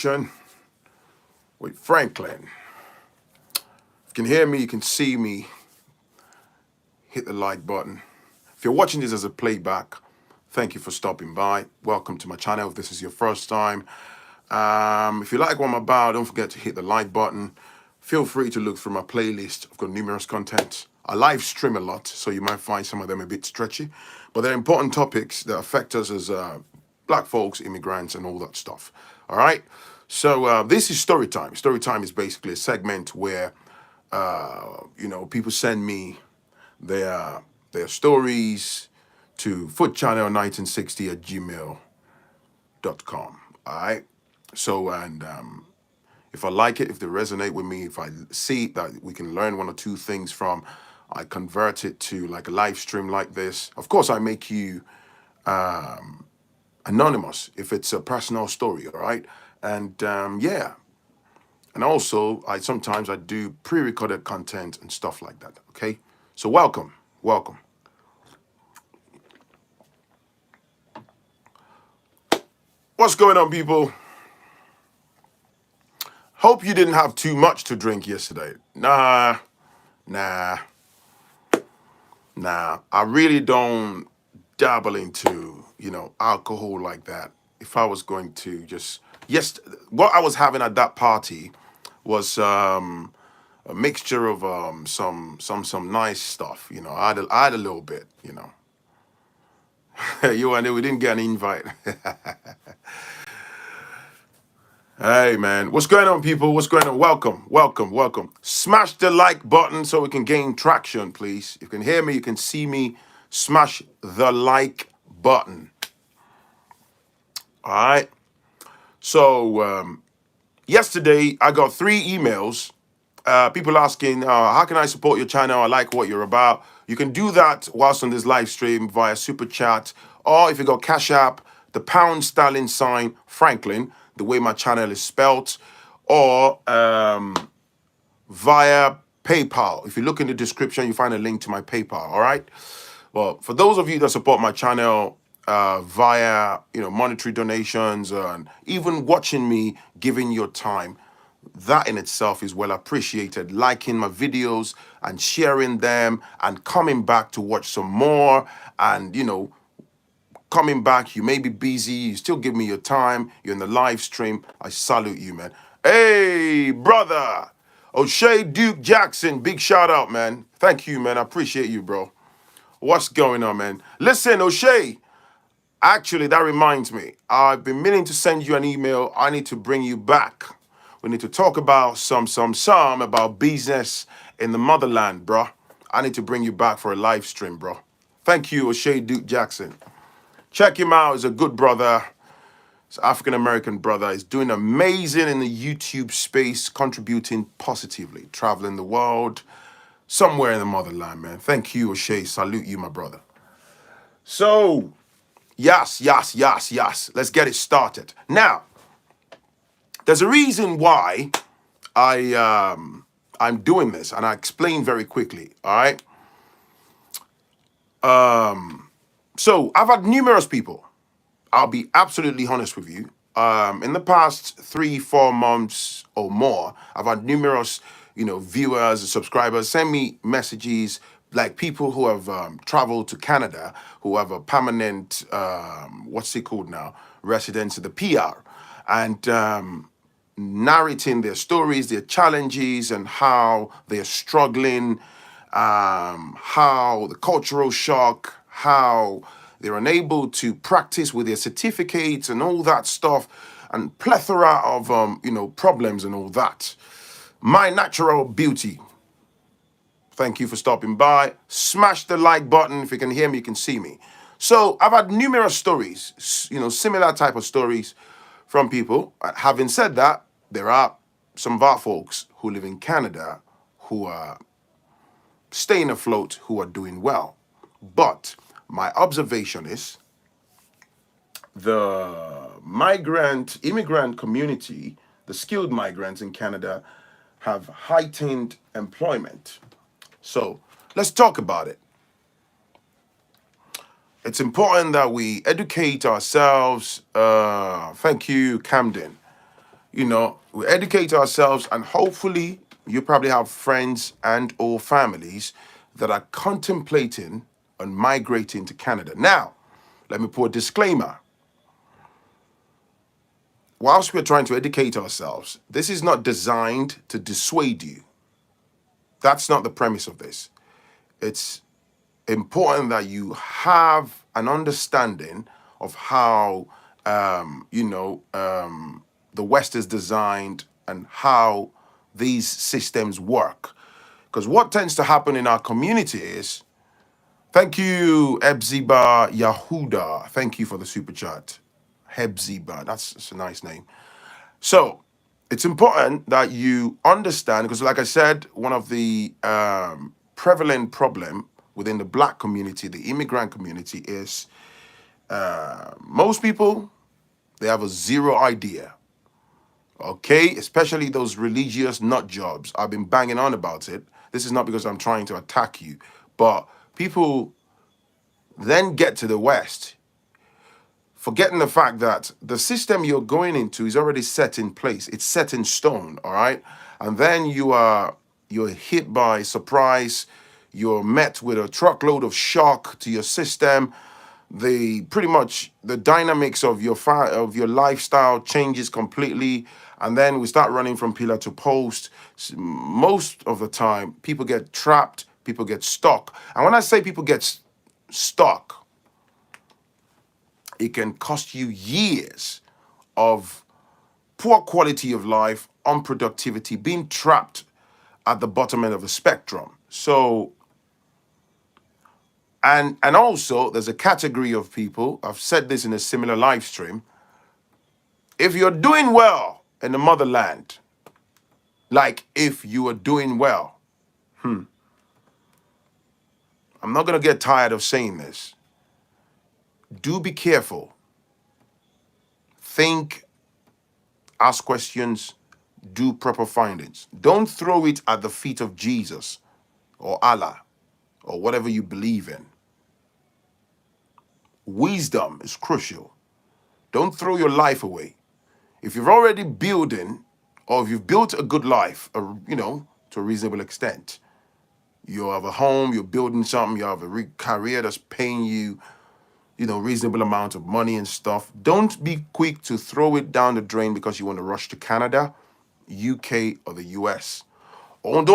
Conversation with Phrankleen. If you can hear me, you can see me. Hit the like button. If you're watching this as a playback, thank you for stopping by. Welcome to my channel if this is your first time. If you like what I'm about, don't forget to hit the like button. Feel free to look through my playlist. I've got numerous content. I live stream a lot, so you might find some of them a bit stretchy. But they're important topics that affect us as black folks, immigrants, and all that stuff. All right? So this is story time. Story time is basically a segment where, people send me their stories to foodchannel1960@gmail.com. All right? So, if I like it, if they resonate with me, if I see that we can learn one or two things from, I convert it to like a live stream like this. Of course, I make you anonymous if it's a personal story, all right? And yeah. And also, sometimes I do pre-recorded content and stuff like that, okay? So welcome. What's going on, people? Hope you didn't have too much to drink yesterday. Nah. I really don't dabble into, alcohol like that. If I was going to what I was having at that party was a mixture of some nice stuff. I had a little bit. We didn't get an invite. Hey, man. What's going on, people? What's going on? Welcome. Smash the like button so we can gain traction, please. If you can hear me, you can see me. Smash the like button. All right. So, yesterday, I got 3 emails. People asking, how can I support your channel? I like what you're about. You can do that whilst on this live stream via Super Chat. Or if you got Cash App, the £, sign, Phrankleen, the way my channel is spelt, or via PayPal. If you look in the description, you find a link to my PayPal, all right? Well, for those of you that support my channel via, monetary donations and even watching me, giving your time, that in itself is well appreciated. Liking my videos and sharing them and coming back to watch some more and, coming back, you may be busy, you still give me your time, you're in the live stream, I salute you, man. Hey, brother, O'Shea Duke Jackson, big shout out, man. Thank you, man, I appreciate you, bro. What's going on, man? Listen, O'Shea, actually, that reminds me, I've been meaning to send you an email. I need to bring you back. We need to talk about some about business in the motherland, bro. I need to bring you back for a live stream, bro. Thank you, O'Shea Duke Jackson. Check him out. He's a good brother. He's an African-American brother. He's doing amazing in the YouTube space, contributing positively, traveling the world, somewhere in the motherland, man. Thank you, O'Shea. Salute you, my brother. So, yes. Let's get it started. Now, there's a reason why I'm doing this, and I explain very quickly, all right? So I've had numerous people. I'll be absolutely honest with you. In the past 3-4 months or more, I've had numerous, viewers and subscribers send me messages, like people who have traveled to Canada, who have a permanent, what's it called now, residence of the PR, and narrating their stories, their challenges, and how they're struggling, how the cultural shock, how they're unable to practice with their certificates and all that stuff, and plethora of, problems and all that. My natural beauty. Thank you for stopping by. Smash the like button. If you can hear me, you can see me. So I've had numerous stories, similar type of stories from people. Having said that, there are some of our folks who live in Canada who are staying afloat, who are doing well. But my observation is the immigrant community, the skilled migrants in Canada, have heightened employment. So let's talk about it. It's important that we educate ourselves. Thank you, Camden. we educate ourselves, and hopefully you probably have friends and or families that are contemplating on migrating to Canada. Now, let me put a disclaimer. Whilst we're trying to educate ourselves, this is not designed to dissuade you. That's not the premise of this. It's important that you have an understanding of how the West is designed and how these systems work. Because what tends to happen in our community is, thank you, Ebziba Yahuda. Thank you for the super chat. Hebziba, that's a nice name. So it's important that you understand, because like I said, one of the prevalent problem within the Black community, the immigrant community, is most people, they have a zero idea. Okay, especially those religious nut jobs. I've been banging on about it. This is not because I'm trying to attack you, but people then get to the West, forgetting the fact that the system you're going into is already set in place. It's set in stone, all right? And then you're hit by surprise. You're met with a truckload of shock to your system. Pretty much the dynamics of your lifestyle changes completely, and then we start running from pillar to post. Most of the time, people get trapped, people get stuck. And when I say people get stuck, it can cost you years of poor quality of life, unproductivity, being trapped at the bottom end of the spectrum. So, and also there's a category of people, I've said this in a similar live stream, if you're doing well in the motherland, like if you are doing well, I'm not going to get tired of saying this. Do be careful. Think, ask questions, do proper findings. Don't throw it at the feet of Jesus or Allah or whatever you believe in. Wisdom is crucial. Don't throw your life away. If you're already building, or if you've built a good life, to a reasonable extent, you have a home, you're building something, you have a career that's paying you, reasonable amount of money and stuff. Don't be quick to throw it down the drain because you want to rush to Canada, UK, or the US. Because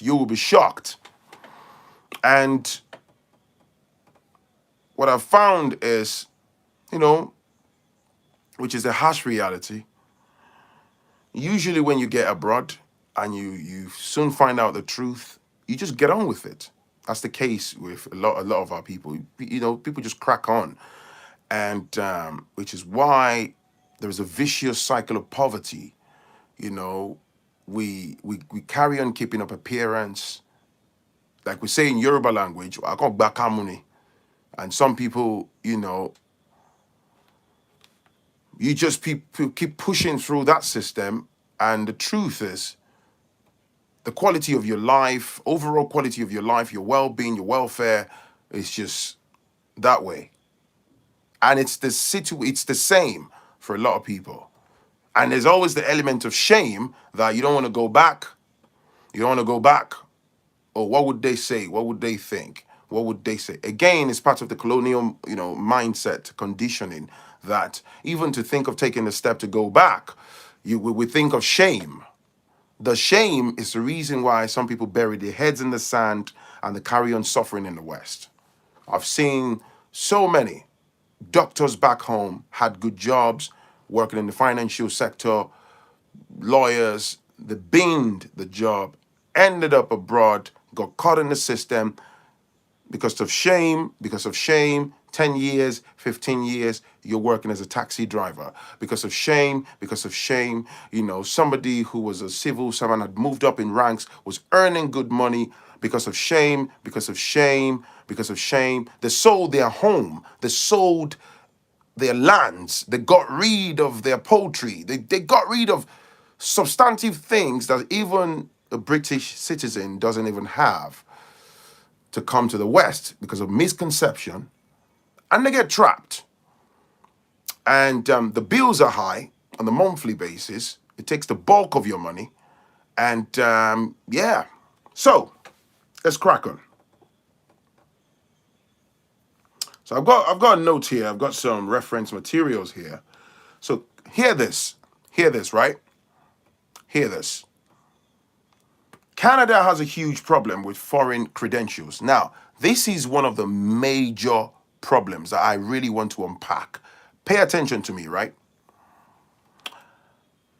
you will be shocked. And what I've found is, which is a harsh reality, usually when you get abroad and you soon find out the truth, you just get on with it. That's the case with a lot of our people. People just crack on, and which is why there is a vicious cycle of poverty. We carry on keeping up appearance, like we say in Yoruba language. I got bakamuni, and some people, you just keep pushing through that system, and the truth is, the quality of your life, overall quality of your life, your well-being, your welfare, is just that way. And it's the same for a lot of people. And there's always the element of shame that you don't want to go back. You don't want to go back. Oh, what would they say? What would they think? What would they say? Again, it's part of the colonial, mindset conditioning that even to think of taking a step to go back, we think of shame. The shame is the reason why some people bury their heads in the sand and they carry on suffering in the West. I've seen so many doctors back home had good jobs, working in the financial sector, lawyers, they binned the job, ended up abroad, got caught in the system because of shame, 10 years, 15 years, you're working as a taxi driver. Because of shame, somebody who was a civil servant had moved up in ranks, was earning good money. Because of shame, they sold their home, they sold their lands, they got rid of their poultry, they got rid of substantive things that even a British citizen doesn't even have, to come to the West because of misconception, and they get trapped. and the bills are high on the monthly basis. It takes the bulk of your money, and yeah. So let's crack on. So I've got a note here. I've got some reference materials here. So hear this, right? Hear this. Canada has a huge problem with foreign credentials. Now, this is one of the major problems that I really want to unpack. Pay attention to me, right?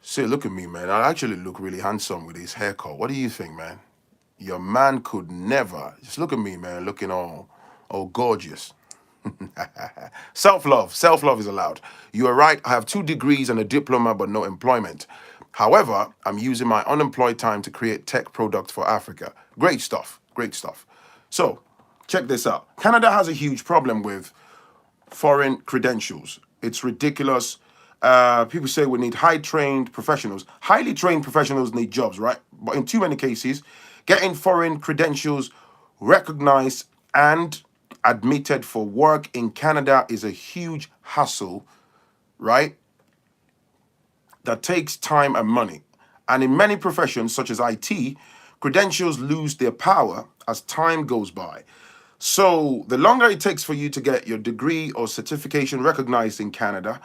See, look at me, man. I actually look really handsome with this haircut. What do you think, man? Your man could never. Just look at me, man, looking all gorgeous. Self-love is allowed. You are right. I have 2 degrees and a diploma, but no employment. However, I'm using my unemployed time to create tech products for Africa. Great stuff. Great stuff. So, check this out. Canada has a huge problem with foreign credentials. It's ridiculous. People say we need high-trained professionals. Highly trained professionals need jobs, right? But in too many cases, getting foreign credentials recognized and admitted for work in Canada is a huge hassle, right? That takes time and money. And in many professions, such as IT, credentials lose their power as time goes by. So the longer it takes for you to get your degree or certification recognized in Canada,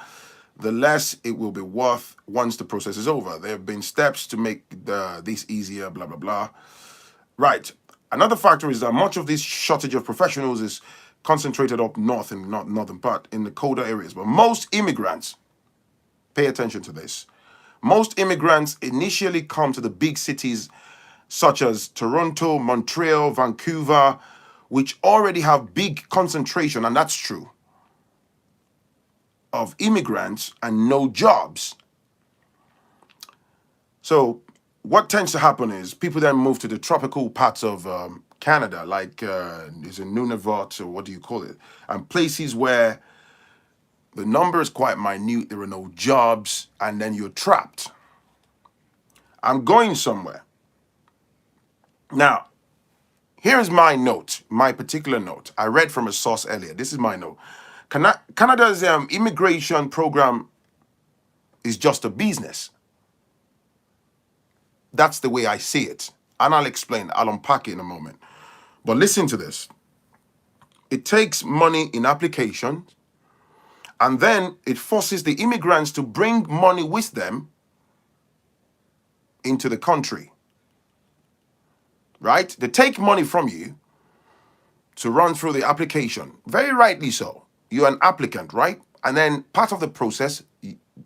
the less it will be worth once the process is over. There have been steps to make this easier, blah, blah, blah. Right. Another factor is that much of this shortage of professionals is concentrated up north and not northern part in the colder areas. But most immigrants, pay attention to this, most immigrants initially come to the big cities such as Toronto, Montreal, Vancouver, which already have big concentration, and that's true, of immigrants and no jobs. So what tends to happen is people then move to the tropical parts of Canada, like is in Nunavut, or what do you call it, and places where the number is quite minute, there are no jobs, and then you're trapped. I'm going somewhere. Now, here's my note, my particular note. I read from a source earlier. This is my note. Canada's immigration program is just a business. That's the way I see it. And I'll explain, I'll unpack it in a moment. But listen to this. It takes money in applications, and then it forces the immigrants to bring money with them into the country. Right? They take money from you to run through the application. Very rightly so. You're an applicant, right? And then part of the process,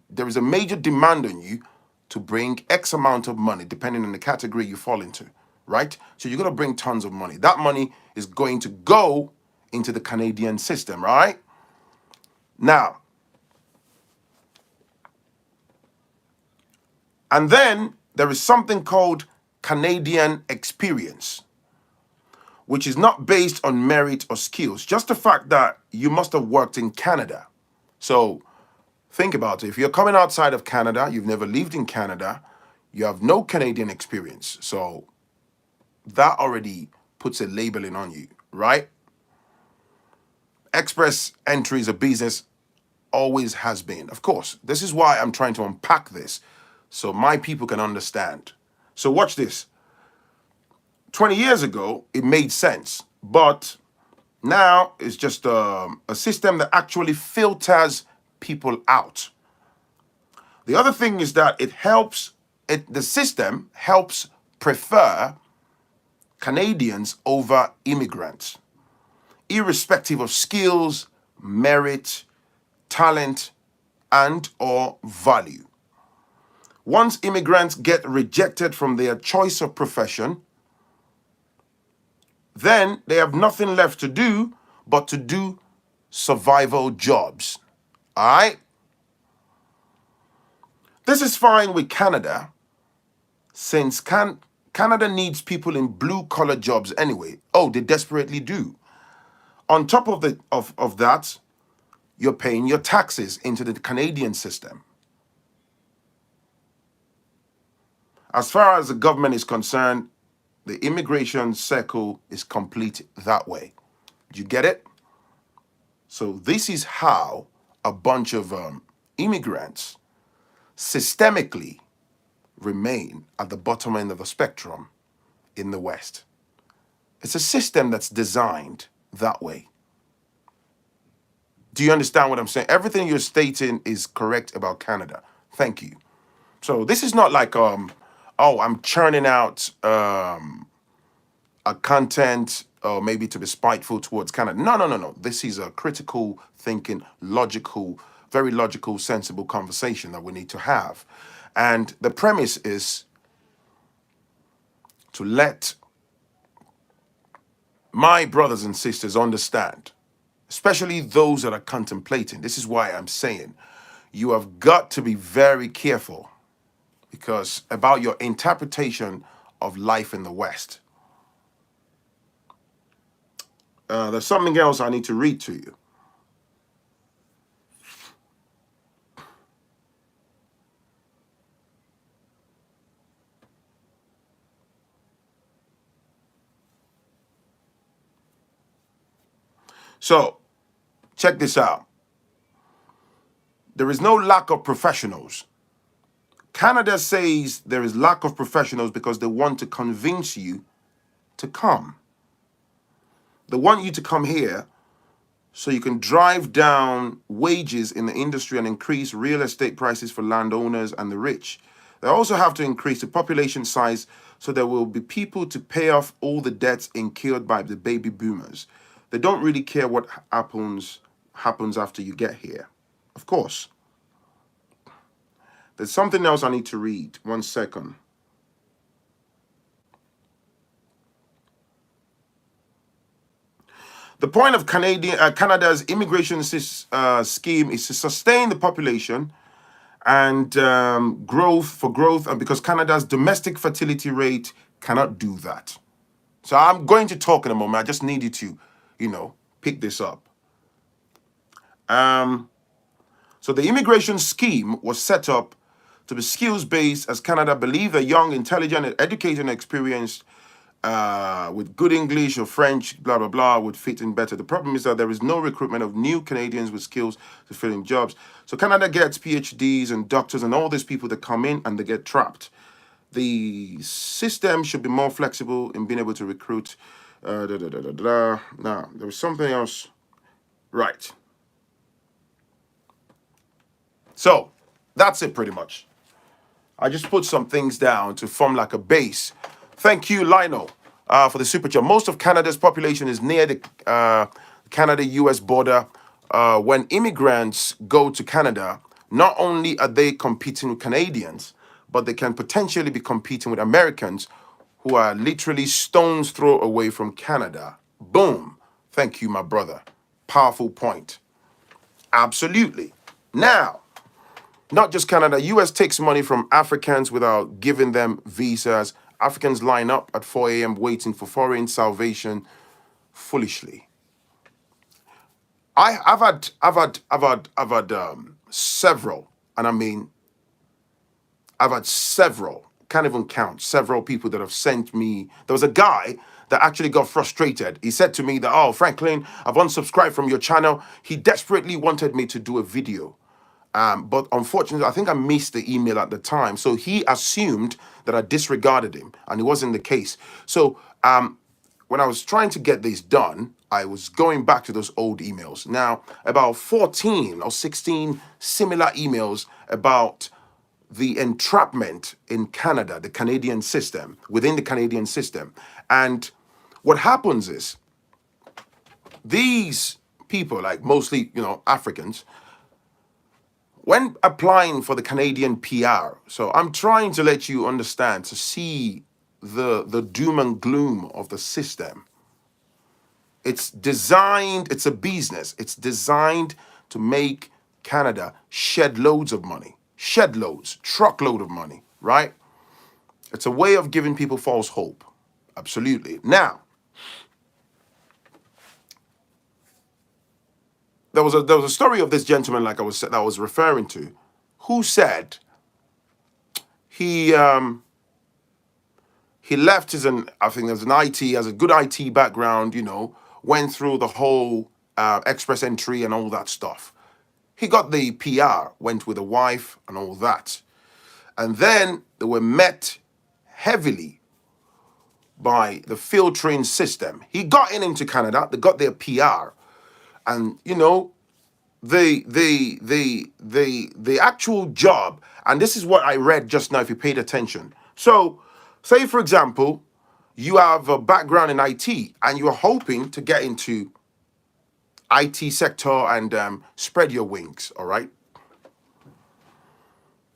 there is a major demand on you to bring X amount of money, depending on the category you fall into, right? So you're going to bring tons of money. That money is going to go into the Canadian system, right? Now, and then there is something called Canadian experience, which is not based on merit or skills, just the fact that you must have worked in Canada. So think about it. If you're coming outside of Canada, you've never lived in Canada, you have no Canadian experience. So that already puts a labeling on you, right? Express entry is a business, always has been. Of course, this is why I'm trying to unpack this so my people can understand. So watch this. 20 years ago, it made sense, but now it's just a system that actually filters people out. The other thing is that the system helps prefer Canadians over immigrants, irrespective of skills, merit, talent, and or value. Once immigrants get rejected from their choice of profession, then they have nothing left to do but to do survival jobs. All right? This is fine with Canada, since Canada needs people in blue-collar jobs anyway. Oh, they desperately do. On top of that, you're paying your taxes into the Canadian system. As far as the government is concerned, the immigration circle is complete that way. Do you get it? So this is how a bunch of immigrants systemically remain at the bottom end of the spectrum in the West. It's a system that's designed that way. Do you understand what I'm saying? Everything you're stating is correct about Canada. Thank you. So this is not like oh, I'm churning out a content or maybe to be spiteful towards Canada. No, no, no, no. This is a critical thinking, logical, very logical, sensible conversation that we need to have. And the premise is to let my brothers and sisters understand, especially those that are contemplating. This is why I'm saying you have got to be very careful because about your interpretation of life in the West. There's something else I need to read to you. So, check this out. There is no lack of professionals. Canada says there is lack of professionals because they want to convince you to come. They want you to come here so you can drive down wages in the industry and increase real estate prices for landowners and the rich. They also have to increase the population size so there will be people to pay off all the debts incurred by the baby boomers. They don't really care what happens after you get here. Of course. There's something else I need to read. 1 second. The point of Canada's immigration scheme is to sustain the population and growth, and because Canada's domestic fertility rate cannot do that. So I'm going to talk in a moment. I just needed to, pick this up. So the immigration scheme was set up to be skills-based, as Canada believed that young, intelligent, educated, and experienced with good English or French, blah, blah, blah, would fit in better. The problem is that there is no recruitment of new Canadians with skills to fill in jobs. So Canada gets PhDs and doctors and all these people that come in and they get trapped. The system should be more flexible in being able to recruit. Now, there was something else. Right. So that's it pretty much. I just put some things down to form like a base. Thank you, Lionel, for the super chat. Most of Canada's population is near the Canada-US border. When immigrants go to Canada, not only are they competing with Canadians, but they can potentially be competing with Americans who are literally stone's throw away from Canada. Boom. Thank you, my brother. Powerful point. Absolutely. Now, not just Canada, US takes money from Africans without giving them visas. Africans line up at 4 a.m. waiting for foreign salvation foolishly. I've had several, and I mean, I've had several, can't even count, several people that have sent me. There was a guy that actually got frustrated. He said to me that, oh, Phrankleen, I've unsubscribed from your channel. He desperately wanted me to do a video. But unfortunately, I think I missed the email at the time. So he assumed that I disregarded him, and it wasn't the case. So when I was trying to get this done, I was going back to those old emails. Now, about 14 or 16 similar emails about the entrapment in Canada, the Canadian system, within the Canadian system. And what happens is these people, like mostly, Africans, when applying for the Canadian PR, so I'm trying to let you understand, to see the doom and gloom of the system. It's designed, it's a business. It's designed to make Canada shed loads of money. Shed loads, truckload of money, right? It's a way of giving people false hope. Absolutely. Now, there was a story of this gentleman, like I was referring to, who said he left I think there's an IT, has a good IT background, went through the whole express entry and all that stuff. he got the PR, went with a wife and all that. And then they were met heavily by the filtering system. He got into Canada, they got their PR. And, you know, the actual job, and this is what I read just now if you paid attention. So, say for example, you have a background in IT and you're hoping to get into IT sector and spread your wings, all right?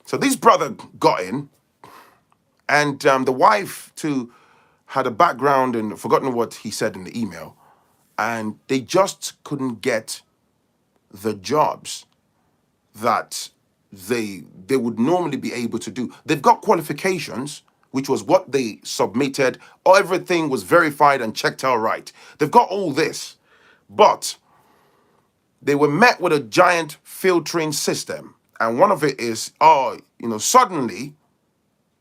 So this brother got in, and the wife too had a background and forgotten what he said in the email, and they just couldn't get the jobs that they would normally be able to do. They've got qualifications, which was what they submitted. Everything was verified and checked out right. They've got all this, but they were met with a giant filtering system. And one of it is, suddenly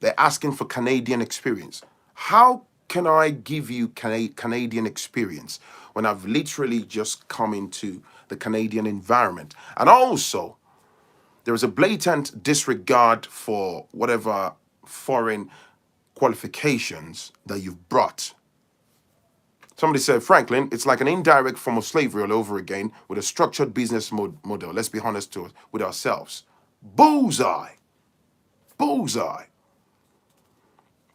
they're asking for Canadian experience. How can I give you Canadian experience when I've literally just come into the Canadian environment? And also, there is a blatant disregard for whatever foreign qualifications that you've brought. Somebody said, Phrankleen, it's like an indirect form of slavery all over again with a structured business model. Let's be honest with ourselves. Bullseye. Bullseye.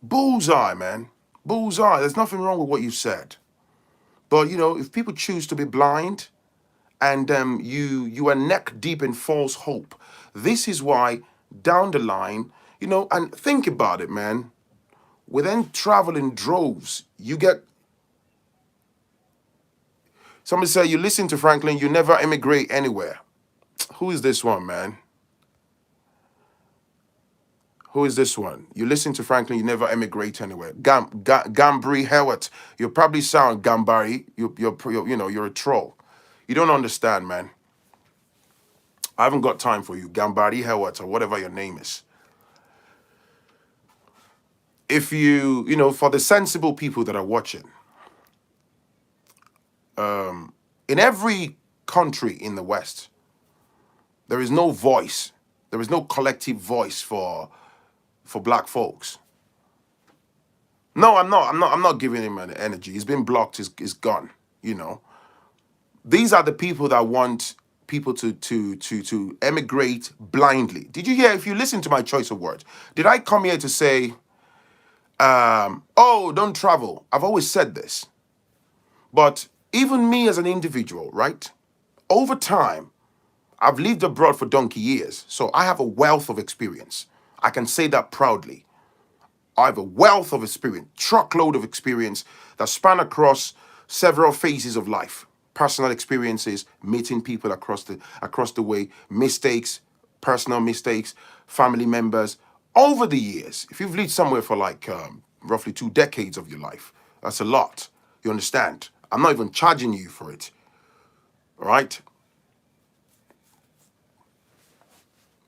Bullseye, man. Bullseye. There's nothing wrong with what you said. But, if people choose to be blind and you are neck deep in false hope, this is why down the line, and think about it, man. We then travel in droves. Somebody say, you listen to Phrankleen, you never emigrate anywhere. Who is this one, man? Who is this one? You listen to Phrankleen, you never emigrate anywhere. Gambri Hewett. You probably sound Gambari. You're a troll. You don't understand, man. I haven't got time for you, Gambari Hewett, or whatever your name is. If for the sensible people that are watching, in every country in the West, there is no voice. There is no collective voice for black folks. No, I'm not giving him an energy. He's been blocked. He's gone. These are the people that want people to emigrate blindly. Did you hear? If you listen to my choice of words, did I come here to say, don't travel? I've always said this, but even me as an individual, right? Over time, I've lived abroad for donkey years, so I have a wealth of experience. I can say that proudly. I have a wealth of experience, truckload of experience that span across several phases of life. Personal experiences, meeting people across the way, mistakes, personal mistakes, family members. Over the years, if you've lived somewhere for like roughly 2 decades of your life, that's a lot. You understand? I'm not even charging you for it. All right?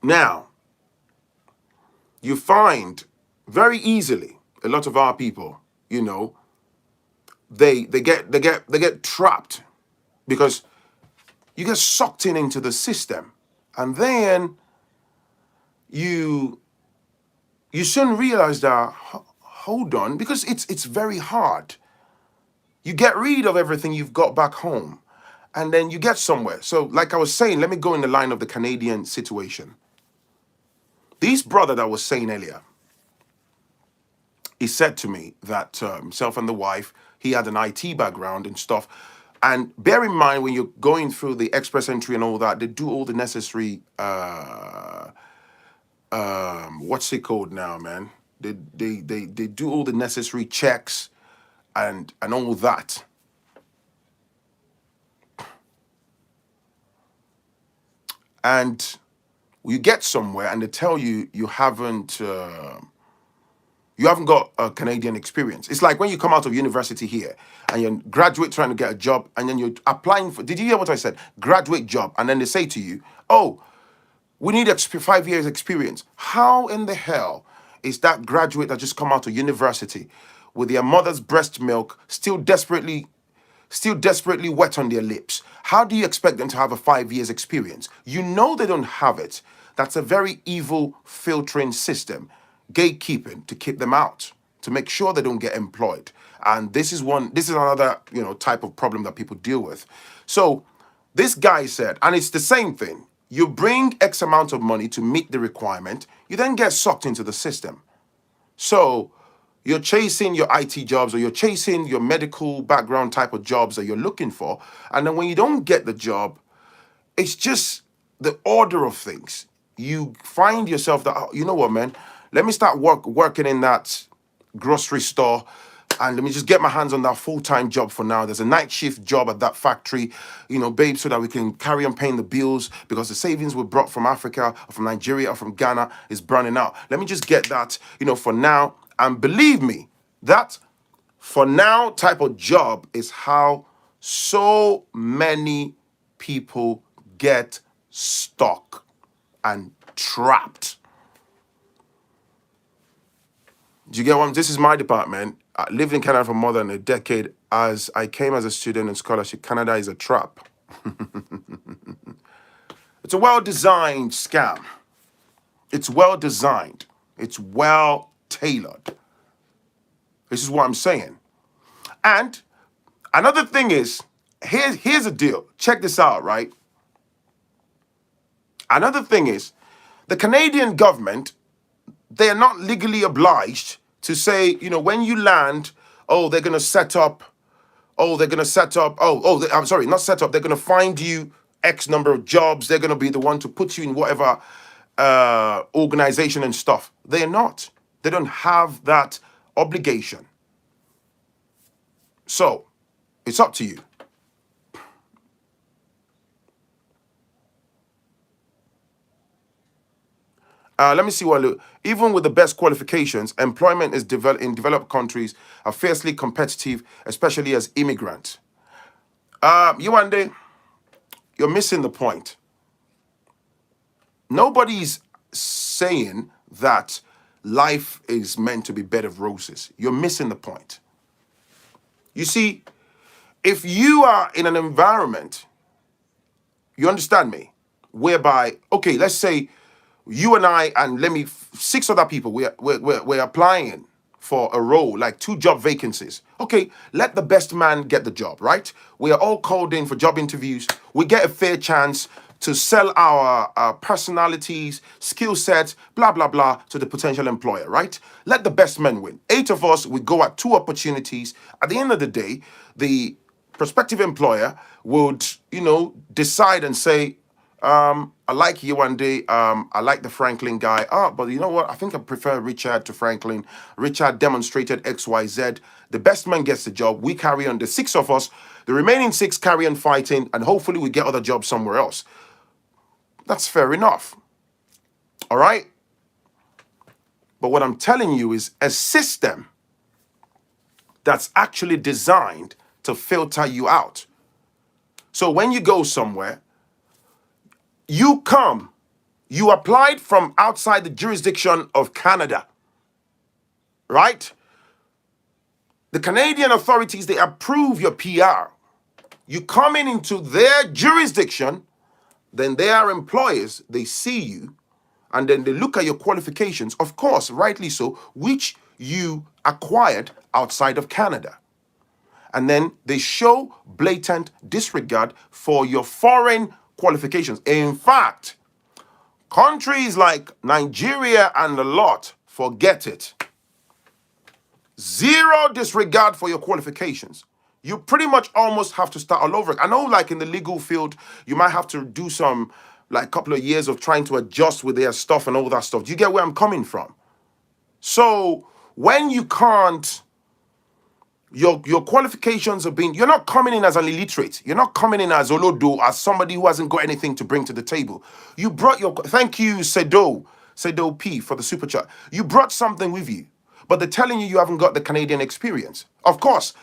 Now, you find very easily a lot of our people, they get trapped because you get sucked into the system, and then you soon realize that hold on, because it's very hard. You get rid of everything you've got back home, and then you get somewhere. So, like I was saying, let me go in the line of the Canadian situation. This brother that I was saying earlier, he said to me that himself and the wife, he had an IT background and stuff. And bear in mind, when you're going through the express entry and all that, they do all the necessary, what's it called now, man? They do all the necessary checks and all that. And you get somewhere and they tell you you haven't got a Canadian experience. It's like when you come out of university here and you're a graduate trying to get a job, and then you're applying for, did you hear what I said? Graduate job. And then they say to you, oh, we need 5 years experience. How in the hell is that graduate that just come out of university with their mother's breast milk still desperately still desperately wet on their lips. How do you expect them to have a 5 years experience? You know they don't have it. That's a very evil filtering system, gatekeeping to keep them out, to make sure they don't get employed. And this is another, type of problem that people deal with. So this guy said, and it's the same thing. You bring X amount of money to meet the requirement, you then get sucked into the system. So you're chasing your IT jobs, or you're chasing your medical background type of jobs that you're looking for. And then when you don't get the job, it's just the order of things. You find yourself that, you know what, man, let me start working in that grocery store, and let me just get my hands on that full-time job for now. There's a night shift job at that factory, babe, so that we can carry on paying the bills, because the savings we brought from Africa or from Nigeria or from Ghana is burning out. Let me just get that, for now. And believe me, that for now type of job is how so many people get stuck and trapped. Do you get what this is my department. I lived in Canada for more than a decade. As I came as a student in scholarship, Canada is a trap. It's a well-designed scam. It's well-designed. It's well-tailored. This is what I'm saying. And another thing is, here's the deal. Check this out, right? Another thing is, the Canadian government, they are not legally obliged to say, when you land, they're going to set up, I'm sorry, not set up, they're going to find you X number of jobs, they're going to be the one to put you in whatever organization and stuff. They're not. They don't have that obligation. So, it's up to you. Let me see what. Even with the best qualifications, employment is in developed countries are fiercely competitive, especially as immigrants. Yewande, you're missing the point. Nobody's saying that life is meant to be bed of roses. You're missing the point. You see, if you are in an environment, you understand me, whereby, okay, let's say you and I and 6 other people, we're applying for a role, like 2 job vacancies. Okay, let the best man get the job, right? We are all called in for job interviews. We get a fair chance to sell our personalities, skill sets, blah, blah, blah, to the potential employer, right? Let the best men win. 8 of us, we go at 2 opportunities. At the end of the day, the prospective employer would, decide and say, I like you one day. I like the Phrankleen guy. But you know what? I think I prefer Richard to Phrankleen. Richard demonstrated XYZ. The best man gets the job. We carry on. The 6 of us, the remaining 6 carry on fighting, and hopefully we get other jobs somewhere else. That's fair enough. All right? But what I'm telling you is a system that's actually designed to filter you out. So when you go somewhere, you applied from outside the jurisdiction of Canada, right? The Canadian authorities, they approve your PR. You come into their jurisdiction, then their employers, they see you, and then they look at your qualifications, of course, rightly so, which you acquired outside of Canada. And then they show blatant disregard for your foreign qualifications. In fact, countries like Nigeria and a lot, forget it. 0 disregard for your qualifications. You pretty much almost have to start all over. I know, like in the legal field, you might have to do some, couple of years of trying to adjust with their stuff and all that stuff. Do you get where I'm coming from? So when you can't, your qualifications are being, you're not coming in as an illiterate. You're not coming in as Olodo, as somebody who hasn't got anything to bring to the table. You brought thank you, Sedo P for the super chat. You brought something with you, but they're telling you haven't got the Canadian experience. Of course,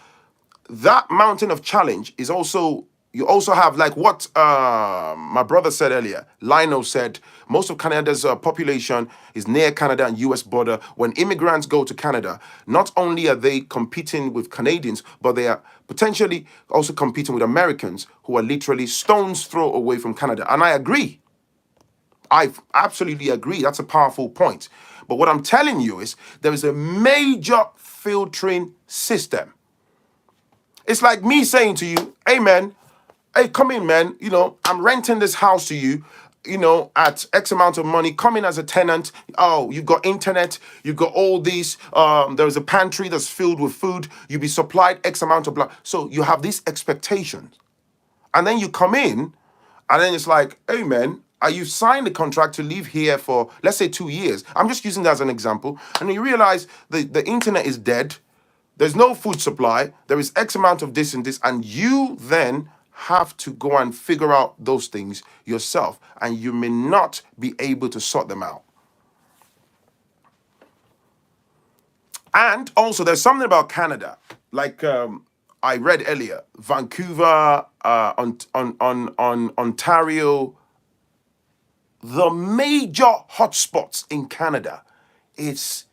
that mountain of challenge is also, You also have like what my brother said earlier. Lionel said most of Canada's population is near Canada and US border. When immigrants go to Canada, not only are they competing with Canadians, but they are potentially also competing with Americans who are literally stone's throw away from Canada. And I agree. I absolutely agree. That's a powerful point. But what I'm telling you is there is a major filtering system. It's like me saying to you, hey man, hey, come in, man. I'm renting this house to you, at X amount of money. Come in as a tenant. Oh, you've got internet. You've got all these. There's a pantry that's filled with food. You'll be supplied X amount of blood. So you have these expectations. And then you come in, and then it's like, hey, man, you signed the contract to live here for, let's say, 2 years. I'm just using that as an example. And you realize the internet is dead. There's no food supply. There is X amount of this and this. And you then have to go and figure out those things yourself. And you may not be able to sort them out. And also, there's something about Canada. Like I read earlier, Vancouver, Ontario, the major hotspots in Canada, it's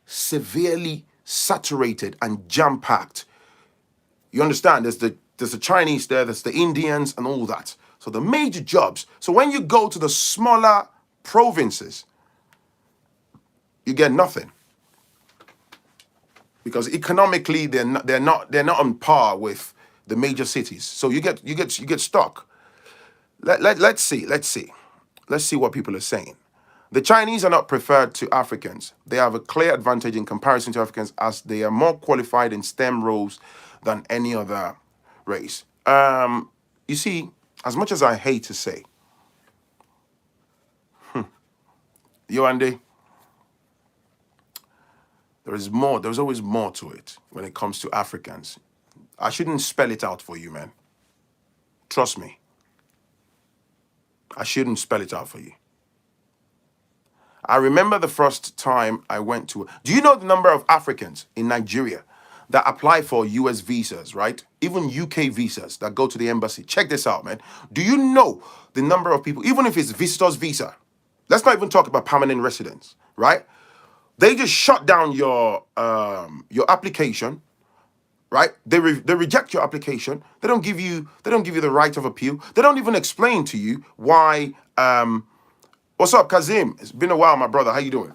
severely saturated and jam-packed. You understand? There's the Chinese there, there's the Indians and all that. So the major jobs. So when you go to the smaller provinces, you get nothing. Because economically they're not on par with the major cities. So you get stuck. Let's see what people are saying. The Chinese are not preferred to Africans. They have a clear advantage in comparison to Africans as they are more qualified in STEM roles than any other race. You see, as much as I hate to say, Andy, there's always more to it when it comes to Africans. I shouldn't spell it out for you, man. Trust me. I shouldn't spell it out for you. I remember the first time I went to... Do you know the number of Africans in Nigeria that apply for US visas, right? Even UK visas that go to the embassy. Check this out, man. Do you know the number of people, even if it's visitor's visa? Let's not even talk about permanent residence, right? They just shut down your application, right? They reject your application. They don't give you the right of appeal. They don't even explain to you why. What's up, Kazim? It's been a while, my brother. How you doing?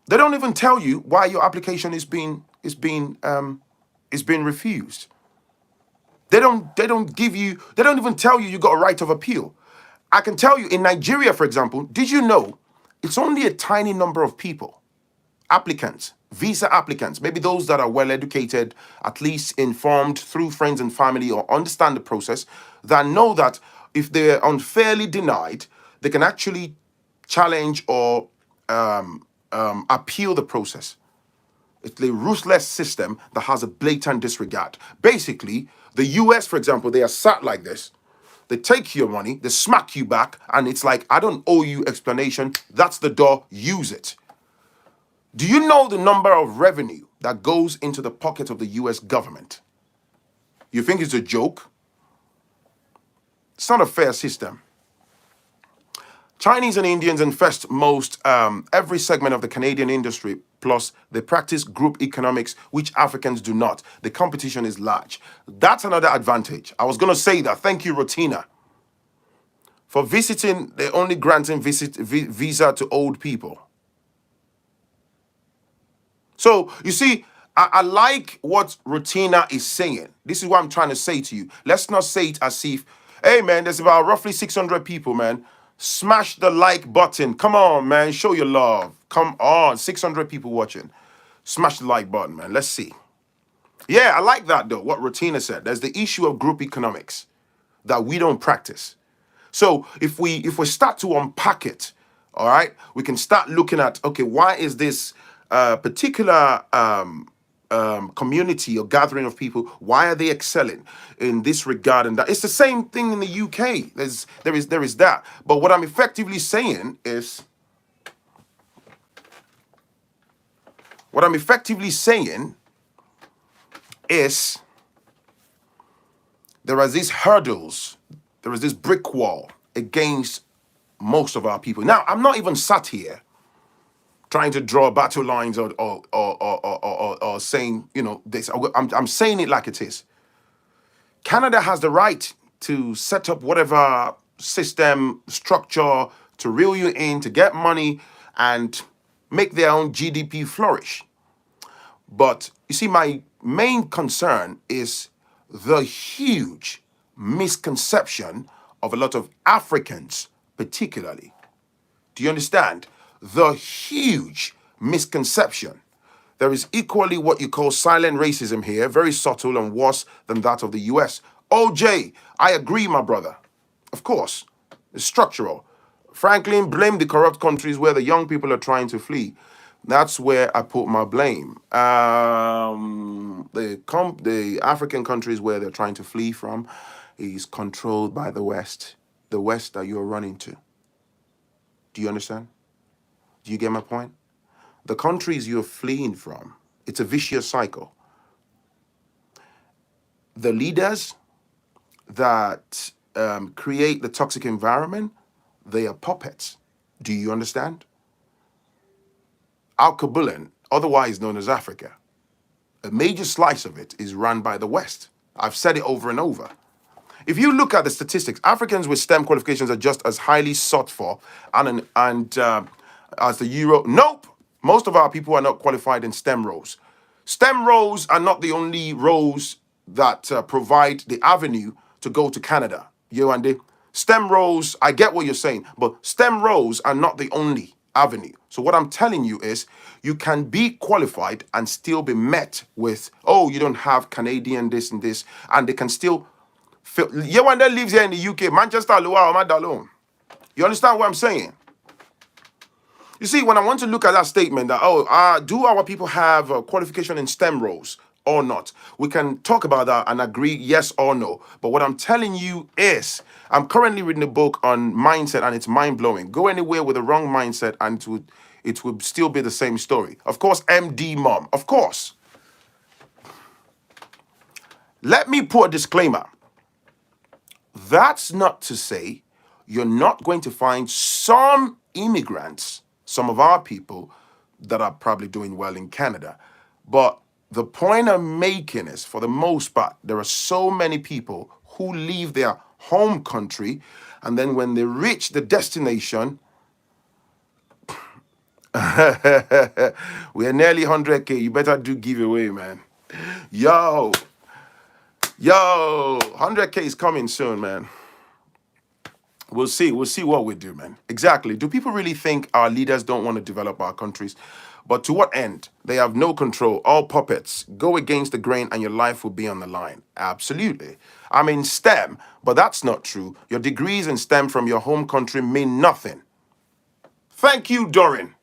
They don't even tell you why your application is being refused. They don't even tell you got a right of appeal. I can tell you in Nigeria, for example, did you know it's only a tiny number of people, applicants, visa applicants, maybe those that are well educated, at least informed through friends and family or understand the process, that know that if they're unfairly denied, they can actually challenge or appeal the process. It's a ruthless system that has a blatant disregard. Basically, the US, for example, they are sat like this. They take your money, they smack you back, and it's like, I don't owe you explanation. That's the door, use it. Do you know the number of revenue that goes into the pocket of the US government? You think it's a joke? It's not a fair system. Chinese and Indians infest most every segment of the Canadian industry, plus they practice group economics, which Africans do not. The competition is large. That's another advantage. I was going to say that. Thank you, Rotina. For visiting, they're only granting visa to old people. So, you see, I like what Rotina is saying. This is what I'm trying to say to you. Let's not say it as if, hey, man, there's about roughly 600 people, man. Smash the like button. Come on, man. Show your love. Come on. 600 people watching. Smash the like button, man. Let's see. Yeah, I like that, though, what Rotina said. There's the issue of group economics that we don't practice. So if we start to unpack it, all right, we can start looking at, okay, why is this particular community or gathering of people, why are they excelling in this regard and that? It's the same thing in the UK. There is that. But what I'm effectively saying is, there are these hurdles, there is this brick wall against most of our people. Now, I'm not even sat here trying to draw battle lines or saying, this. I'm saying it like it is. Canada has the right to set up whatever system, structure to reel you in, to get money and make their own GDP flourish. But you see, my main concern is the huge misconception of a lot of Africans, particularly. Do you understand? The huge misconception. There is equally what you call silent racism here, very subtle and worse than that of the US. OJ, I agree, my brother. Of course, it's structural. Phrankleen, blame the corrupt countries where the young people are trying to flee. That's where I put my blame. The African countries where they're trying to flee from is controlled by the West that you're running to. Do you understand? Do you get my point? The countries you're fleeing from, it's a vicious cycle. The leaders that create the toxic environment, they are puppets. Do you understand? Al-Kabulan, otherwise known as Africa, a major slice of it is run by the West. I've said it over and over. If you look at the statistics, Africans with STEM qualifications are just as highly sought for and as the Euro. Nope. Most of our people are not qualified in STEM roles. STEM roles are not the only roles that provide the avenue to go to Canada. You and STEM roles, I get what you're saying, but STEM roles are not the only avenue. So what I'm telling you is you can be qualified and still be met with, oh, you don't have Canadian this and this, and they can still feel. Yewande lives here in the UK, Manchester, Luau, you understand what I'm saying? You see, when I want to look at that statement that, do our people have a qualification in STEM roles or not? We can talk about that and agree yes or no. But what I'm telling you is, I'm currently reading a book on mindset and it's mind-blowing. Go anywhere with the wrong mindset and it would still be the same story. Of course, MD mom, of course. Let me put a disclaimer. That's not to say you're not going to find some immigrants, some of our people that are probably doing well in Canada. But the point I'm making is, for the most part, there are so many people who leave their home country, and then when they reach the destination, we are nearly 100K. You better do giveaway, man. Yo, 100K is coming soon, man. We'll see what we do, man. Exactly. Do people really think our leaders don't want to develop our countries? But to what end? They have no control, all puppets. Go against the grain and your life will be on the line. Absolutely. I'm in STEM, but that's not true. Your degrees in STEM from your home country mean nothing. Thank you, Dorin.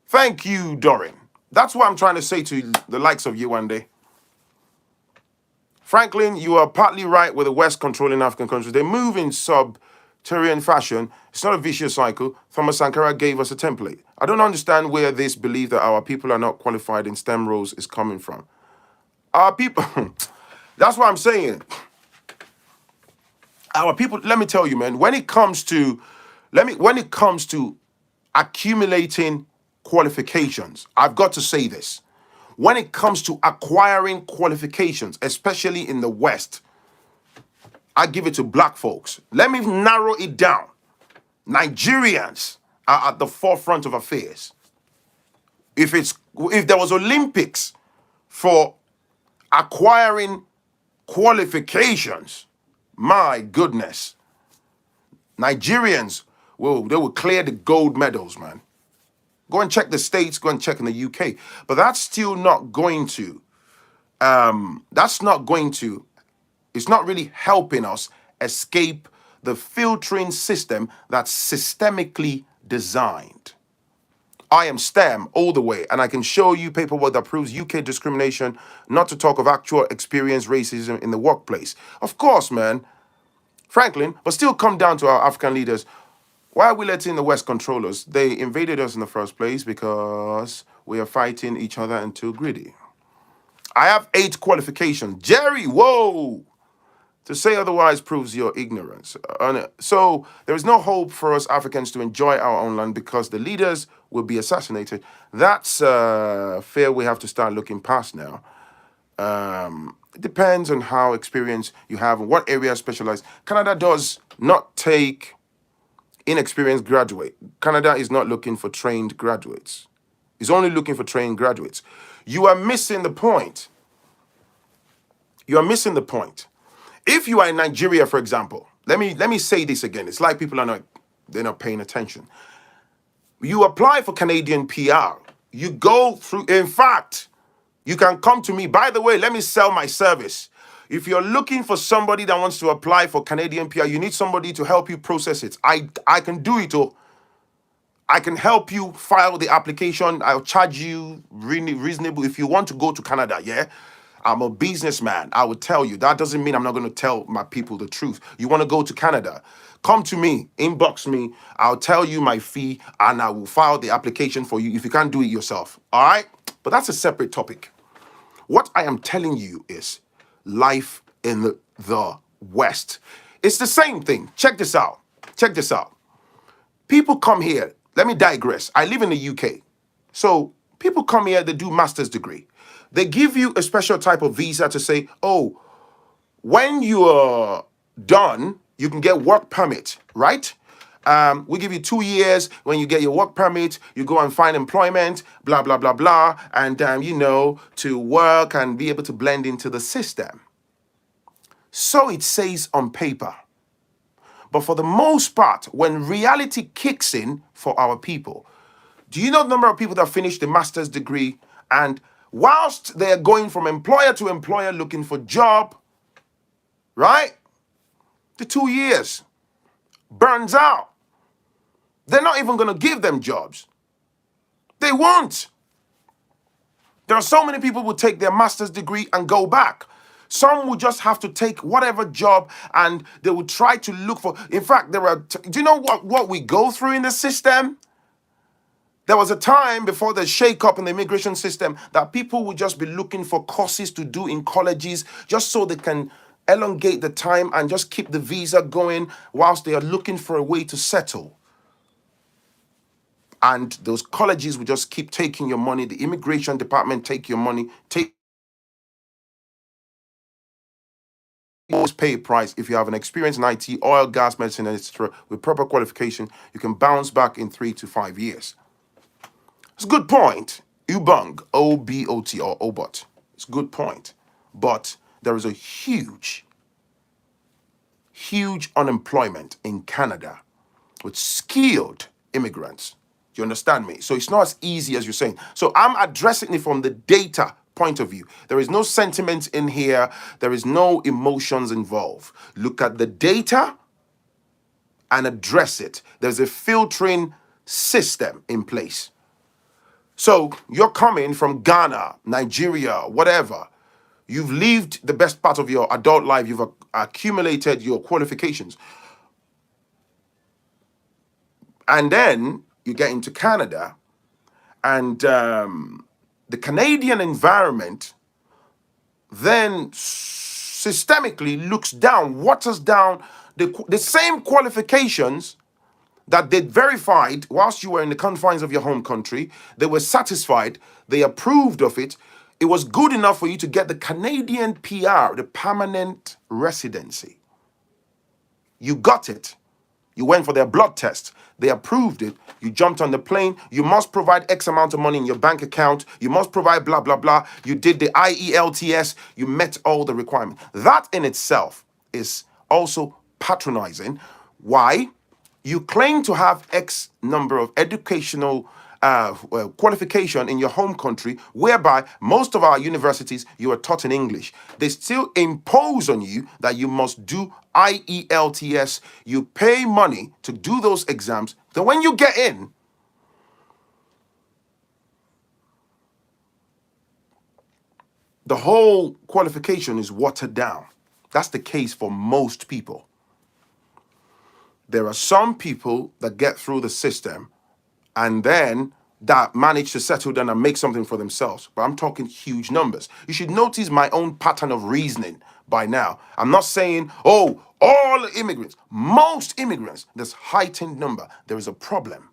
Thank you, Dorin. That's what I'm trying to say to the likes of you one day. Phrankleen, you are partly right with the West controlling African countries. They move in subterranean fashion. It's not a vicious cycle. Thomas Sankara gave us a template. I don't understand where this belief that our people are not qualified in STEM roles is coming from. Our people, that's what I'm saying. Our people, let me tell you, man, when it comes to accumulating qualifications, I've got to say this. When it comes to acquiring qualifications, especially in the West, I give it to black folks. Let me narrow it down. Nigerians are at the forefront of affairs. If there was Olympics for acquiring qualifications, my goodness, Nigerians will clear the gold medals, man. Go and check the States, go and check in the UK. But that's still not going to, it's not really helping us escape the filtering system that's systemically designed. I am STEM all the way, and I can show you paperwork that proves UK discrimination, not to talk of actual experienced racism in the workplace. Of course, man, Phrankleen, but still come down to our African leaders. Why are we letting the West control us? They invaded us in the first place because we are fighting each other and too greedy. I have 8 qualifications. Jerry, whoa! To say otherwise proves your ignorance. So there is no hope for us Africans to enjoy our own land because the leaders will be assassinated. That's fear we have to start looking past now. It depends on how experience you have and what area specialize. Canada does not take inexperienced graduate. Canada is not looking for trained graduates. It's only looking for trained graduates. You are missing the point. You are missing the point. If you are in Nigeria, for example, let me say this again. It's like people are they're not paying attention. You apply for Canadian PR. You go through, in fact, you can come to me. By the way, let me sell my service. If you're looking for somebody that wants to apply for Canadian PR, you need somebody to help you process it. I can do it. I can help you file the application. I'll charge you really reasonable if you want to go to Canada, yeah? I'm a businessman. I will tell you. That doesn't mean I'm not going to tell my people the truth. You want to go to Canada? Come to me, inbox me. I'll tell you my fee and I will file the application for you if you can't do it yourself. All right? But that's a separate topic. What I am telling you is life in the West. It's the same thing. Check this out. Check this out. People come here. Let me digress. I live in the UK. So people come here, they do master's degree. They give you a special type of visa to say, oh, when you are done, you can get work permit, right? We give you 2 years. When you get your work permit, you go and find employment, blah, blah, blah, blah. And, to work and be able to blend into the system. So it says on paper. But for the most part, when reality kicks in for our people, do you know the number of people that finish the master's degree and whilst they're going from employer to employer looking for job, right? The 2 years burns out. They're not even going to give them jobs. They won't. There are so many people who take their master's degree and go back. Some will just have to take whatever job and they will try to look for. In fact, do you know what we go through in the system? There was a time before the shake-up in the immigration system that people would just be looking for courses to do in colleges just so they can elongate the time and just keep the visa going whilst they are looking for a way to settle. And those colleges would just keep taking your money. The immigration department take your money, always pay a price. If you have an experience in IT, oil, gas, medicine, etc., with proper qualification, you can bounce back in 3 to 5 years. It's a good point. Ubung, O-B-O-T or Obot. It's a good point. But there is a huge unemployment in Canada with skilled immigrants. Do you understand me? So it's not as easy as you're saying. So I'm addressing it from the data point of view. There is no sentiment in here. There is no emotions involved. Look at the data and address it. There's a filtering system in place. So you're coming from Ghana, Nigeria, whatever. You've lived the best part of your adult life. You've accumulated your qualifications. And then you get into Canada and the Canadian environment then systemically looks down, waters down the same qualifications that they verified whilst you were in the confines of your home country. They were satisfied. They approved of it. It was good enough for you to get the Canadian PR, the permanent residency. You got it. You went for their blood test. They approved it. You jumped on the plane. You must provide X amount of money in your bank account. You must provide blah, blah, blah. You did the IELTS. You met all the requirements. That in itself is also patronizing. Why? You claim to have X number of educational qualification in your home country, whereby most of our universities, you are taught in English. They still impose on you that you must do IELTS. You pay money to do those exams. Then when you get in, the whole qualification is watered down. That's the case for most people. There are some people that get through the system and then that manage to settle down and make something for themselves. But I'm talking huge numbers. You should notice my own pattern of reasoning by now. I'm not saying, oh, all immigrants, most immigrants, this heightened number, there is a problem.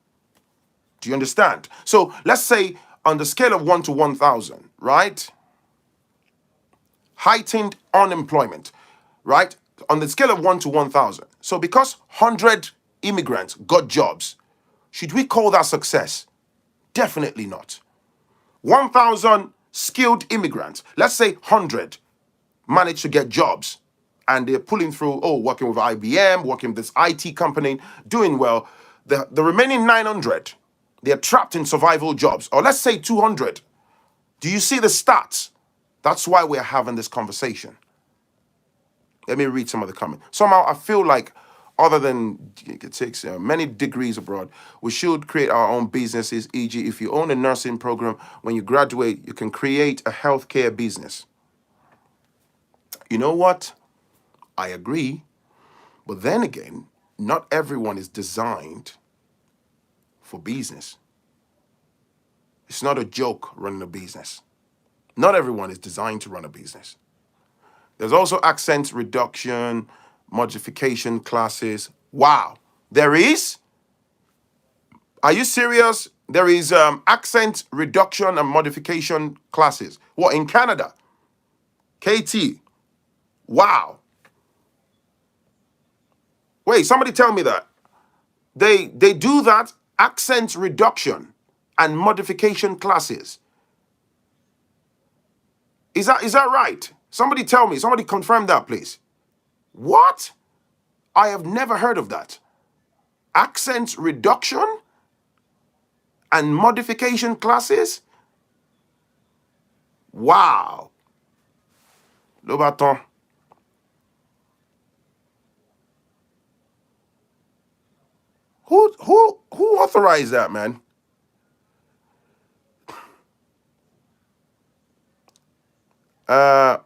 Do you understand? So let's say on the scale of 1 to 1,000, right? Heightened unemployment, right? On the scale of 1 to 1,000. So because 100 immigrants got jobs, should we call that success? Definitely not. 1,000 skilled immigrants, let's say 100 managed to get jobs and they're pulling through, working with IBM, working with this IT company, doing well. The remaining 900, they're trapped in survival jobs. Or let's say 200. Do you see the stats? That's why we're having this conversation. Let me read some of the comments. Somehow I feel like other than it takes many degrees abroad, we should create our own businesses. E.g., if you own a nursing program, when you graduate, you can create a healthcare business. You know what? I agree. But then again, not everyone is designed for business. It's not a joke running a business. Not everyone is designed to run a business. There's also accent reduction, modification classes. Wow. There is? Are you serious? There is accent reduction and modification classes. What, in Canada? KT. Wow. Wait, somebody tell me that. They do that, accent reduction and modification classes. Is that right? Somebody tell me, somebody confirm that, please. What? I have never heard of that. Accent reduction and modification classes? Wow. Le bâton. Who authorized that, man? I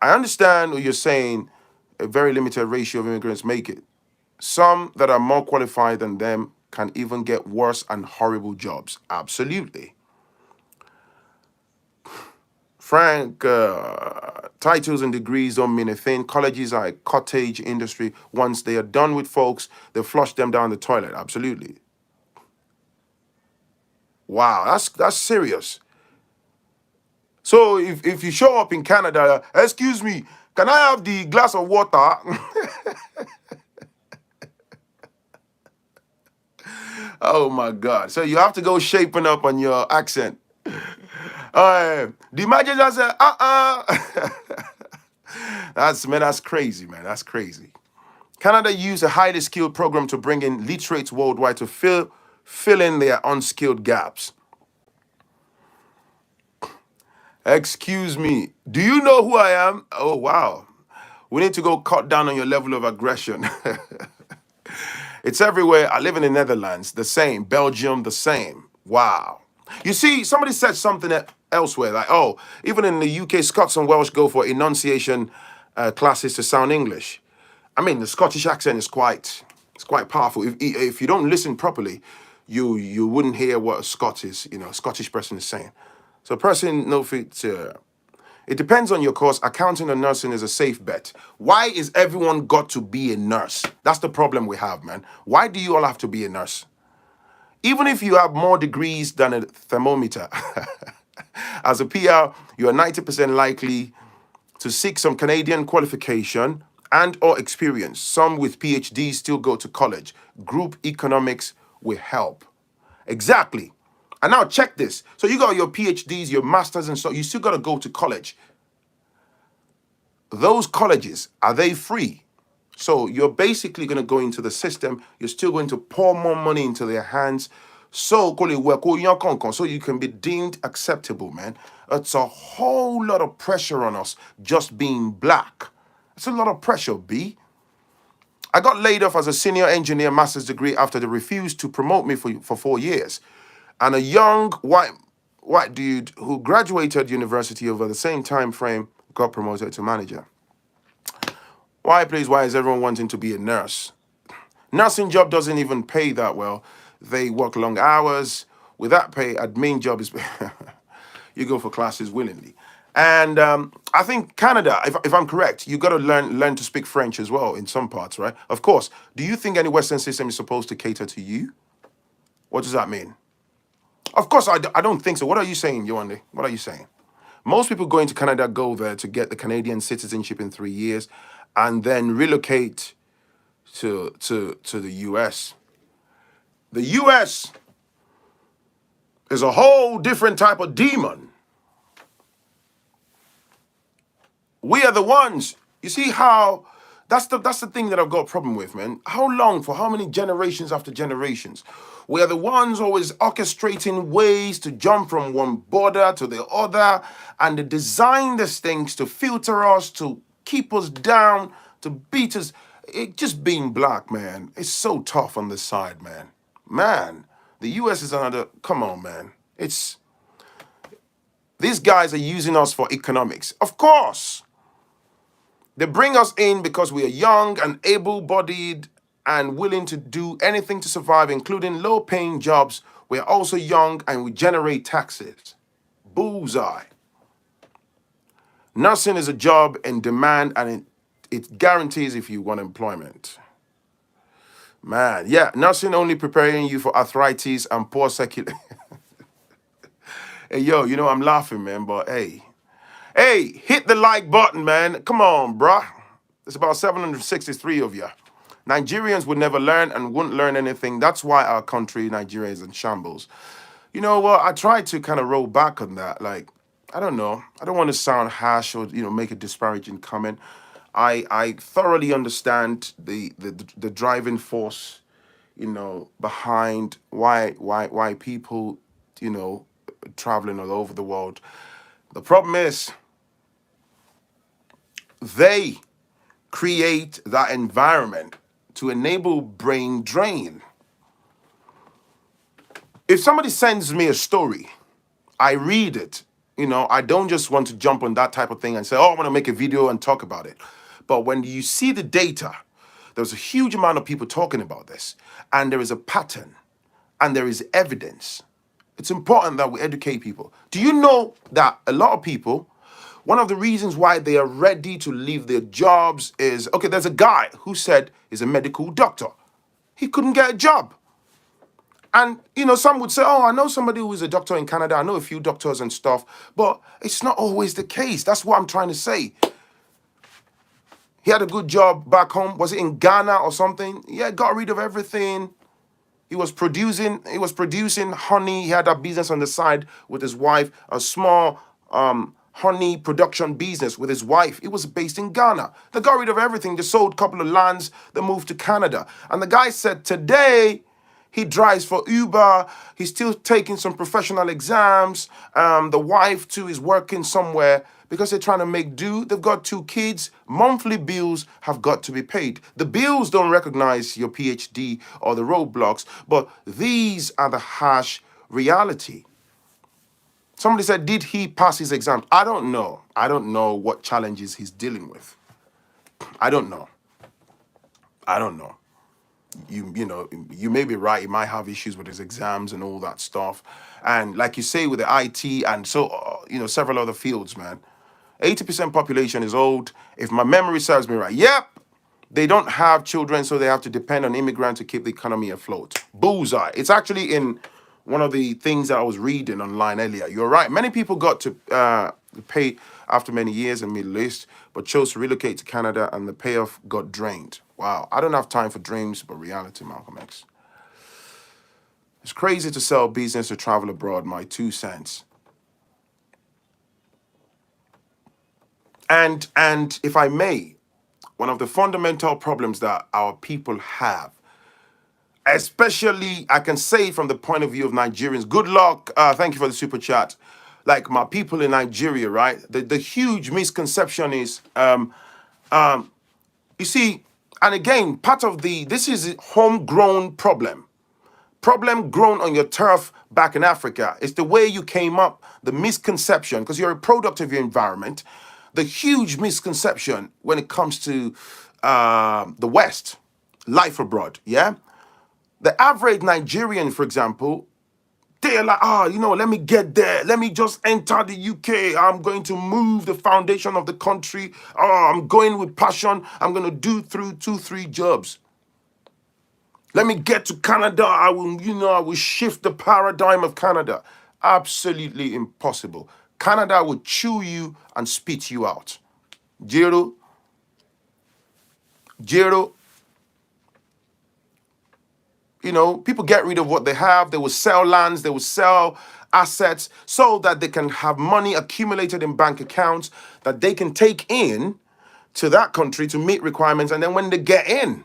understand what you're saying. A very limited ratio of immigrants make it. Some that are more qualified than them can even get worse and horrible jobs. Absolutely. Frank, titles and degrees don't mean a thing. Colleges are a cottage industry. Once they are done with folks, they flush them down the toilet. Absolutely. Wow, that's serious. So if you show up in Canada, excuse me, can I have the glass of water? Oh my God. So you have to go shaping up on your accent. The manager said, that's crazy, man. That's crazy. Canada used a highly skilled program to bring in literates worldwide to fill in their unskilled gaps. Excuse me, do you know who I am? Oh, wow. We need to go cut down on your level of aggression. It's everywhere. I live in the Netherlands, the same. Belgium, the same. Wow. You see, somebody said something elsewhere, like, even in the UK, Scots and Welsh go for enunciation classes to sound English. I mean, the Scottish accent is quite powerful. If you don't listen properly, you wouldn't hear what a Scottish person is saying. So a person, no fit, it depends on your course. Accounting and nursing is a safe bet. Why is everyone got to be a nurse? That's the problem we have, man. Why do you all have to be a nurse? Even if you have more degrees than a thermometer, as a PR, you are 90% likely to seek some Canadian qualification and or experience. Some with PhDs still go to college. Group economics will help. Exactly. And now check this. So you got your PhDs, your masters, and so you still got to go to college. Those colleges, are they free? So you're basically going to go into the system. You're still going to pour more money into their hands. So you can be deemed acceptable, man. It's a whole lot of pressure on us just being black. It's a lot of pressure, B. I got laid off as a senior engineer master's degree after they refused to promote me for 4 years. And a young white dude who graduated university over the same time frame got promoted to manager. Why is everyone wanting to be a nurse? Nursing job doesn't even pay that well. They work long hours. With that pay, admin job is you go for classes willingly. And I think Canada, if I'm correct, you got to learn to speak French as well in some parts, right? Of course. Do you think any Western system is supposed to cater to you? What does that mean? Of course, I don't think so. What are you saying, Yoande? What are you saying? Most people going to Canada go there to get the Canadian citizenship in 3 years and then relocate to the US. The US is a whole different type of demon. We are the ones. You see how that's the thing that I've got a problem with, man. How long, for how many generations after generations? We are the ones always orchestrating ways to jump from one border to the other, and they design these things to filter us, to keep us down, to beat us. It just being black, man. It's so tough on this side, man. Man, the US is another. Come on, man. These guys are using us for economics. Of course. They bring us in because we are young and able-bodied and willing to do anything to survive, including low-paying jobs. We are also young and we generate taxes. Bullseye. Nursing is a job in demand and it guarantees if you want employment. Man, yeah, nursing only preparing you for arthritis and poor circulation. Hey, yo, I'm laughing, man, but hey. Hey, hit the like button, man. Come on, bruh. There's about 763 of you. Nigerians would never learn and wouldn't learn anything. That's why our country, Nigeria, is in shambles. You know what? I tried to kind of roll back on that. Like, I don't know. I don't want to sound harsh or, make a disparaging comment. I thoroughly understand the driving force, behind why people, traveling all over the world. The problem is, they create that environment to enable brain drain. If somebody sends me a story, I read it. I don't just want to jump on that type of thing and say, oh, I want to make a video and talk about it. But when you see the data, there's a huge amount of people talking about this, and there is a pattern, and there is evidence. It's important that we educate people. Do you know that a lot of people, one of the reasons why they are ready to leave their jobs is, okay, there's a guy who said he's a medical doctor. He couldn't get a job. And, some would say, oh, I know somebody who is a doctor in Canada. I know a few doctors and stuff. But it's not always the case. That's what I'm trying to say. He had a good job back home. Was it in Ghana or something? Yeah, got rid of everything. He was producing honey. He had that business on the side with his wife, a small honey production business with his wife. It was based in Ghana. They got rid of everything. They sold a couple of lands. They moved to Canada. And the guy said today he drives for Uber. He's still taking some professional exams. The wife too is working somewhere because they're trying to make do. They've got 2 kids. Monthly bills have got to be paid. The bills don't recognize your PhD or the roadblocks, but these are the harsh reality. Somebody said, did he pass his exams? I don't know. I don't know what challenges he's dealing with. I don't know. You may be right. He might have issues with his exams and all that stuff. And like you say, with the IT and so, several other fields, man, 80% population is old. If my memory serves me right, yep, they don't have children, so they have to depend on immigrants to keep the economy afloat. Bullseye. It's actually in one of the things that I was reading online earlier. You're right. Many people got to pay after many years in the Middle East, but chose to relocate to Canada, and the payoff got drained. Wow. I don't have time for dreams, but reality, Malcolm X. It's crazy to sell business to travel abroad, my 2 cents. And if I may, one of the fundamental problems that our people have, especially, I can say from the point of view of Nigerians, good luck, thank you for the super chat. Like my people in Nigeria, right? The huge misconception is, you see, and again, this is a homegrown problem grown on your turf back in Africa. It's the way you came up, the misconception, because you're a product of your environment, the huge misconception when it comes to the West. life abroad, yeah? The average Nigerian, for example, they're like, let me get there. Let me just enter the UK. I'm going to move the foundation of the country. Oh, I'm going with passion. I'm going to do through 2-3 jobs. Let me get to Canada. I will shift the paradigm of Canada. Absolutely impossible. Canada will chew you and spit you out. Jiro, Jiro, people get rid of what they have. They will sell lands, they will sell assets so that they can have money accumulated in bank accounts that they can take in to that country to meet requirements. And then when they get in,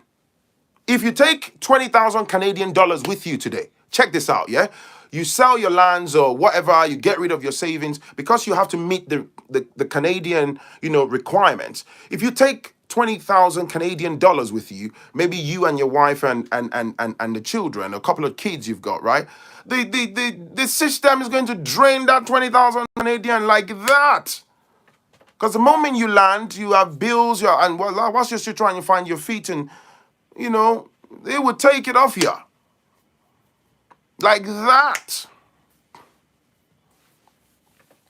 if you take 20,000 Canadian dollars with you today, check this out, yeah? You sell your lands or whatever, you get rid of your savings because you have to meet the Canadian, requirements. If you take 20,000 Canadian dollars with you, maybe you and your wife and the children, a couple of kids you've got, right? The system is going to drain that 20,000 Canadian like that. Because the moment you land, you have bills, whilst you're still trying to find your feet and they would take it off you. Like that.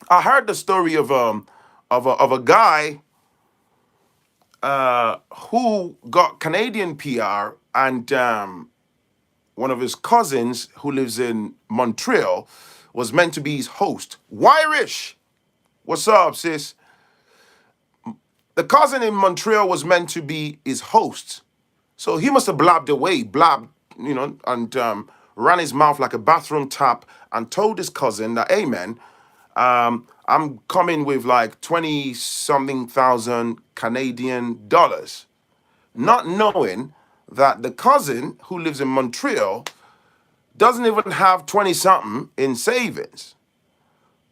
I heard the story of a guy who got Canadian P.R. and one of his cousins who lives in Montreal was meant to be his host. Irish. What's up, sis? The cousin in Montreal was meant to be his host. So he must have blabbed away, and ran his mouth like a bathroom tap and told his cousin that, hey, man, I'm coming with like 20-something thousand Canadian dollars, not knowing that the cousin who lives in Montreal doesn't even have 20-something in savings.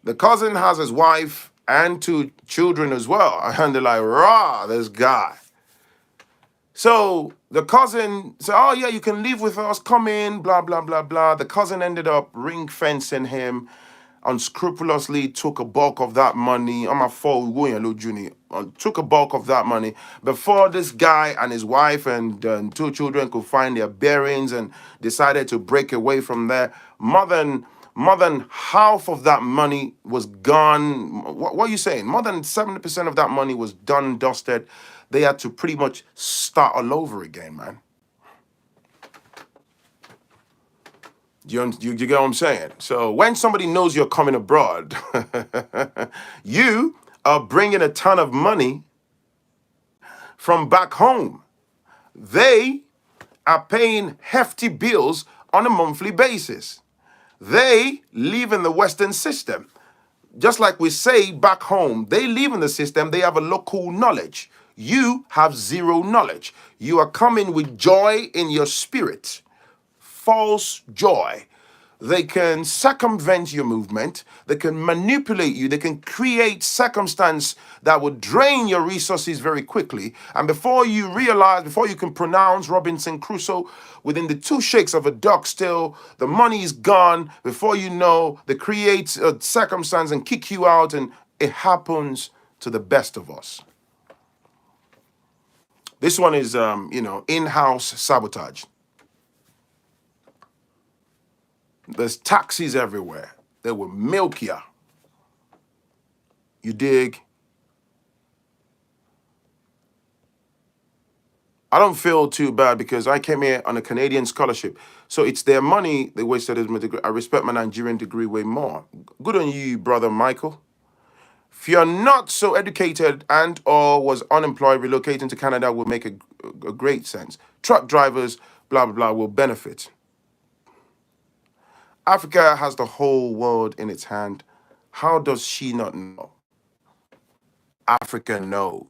The cousin has his wife and 2 children as well. And they're like, rah, this guy. So the cousin said, oh, yeah, you can live with us, come in, blah, blah, blah, blah. The cousin ended up ring fencing him, unscrupulously took a bulk of that money. On my phone, took a bulk of that money before this guy and his wife and 2 children could find their bearings and decided to break away from there. More than half of that money was gone. What are you saying? More than 70% of that money was done and dusted. They had to pretty much start all over again, man. You get what I'm saying? So when somebody knows you're coming abroad, you are bringing a ton of money from back home. They are paying hefty bills on a monthly basis. They live in the Western system. Just like we say back home, they live in the system, they have a local knowledge. You have zero knowledge. You are coming with joy in your spirit. False joy. They can circumvent your movement. They can manipulate you. They can create circumstance that would drain your resources very quickly. And before you realize, before you can pronounce Robinson Crusoe, within the 2 shakes of a duck still, the money is gone. Before you know, they create a circumstance and kick you out. And it happens to the best of us. This one is, in-house sabotage. There's taxis everywhere. They will milk you. You dig? I don't feel too bad because I came here on a Canadian scholarship. So it's their money they wasted as my degree. I respect my Nigerian degree way more. Good on you, brother Michael. If you're not so educated and or was unemployed, relocating to Canada will make a great sense. Truck drivers, blah, blah, blah, will benefit. Africa has the whole world in its hand. How does she not know? Africa knows.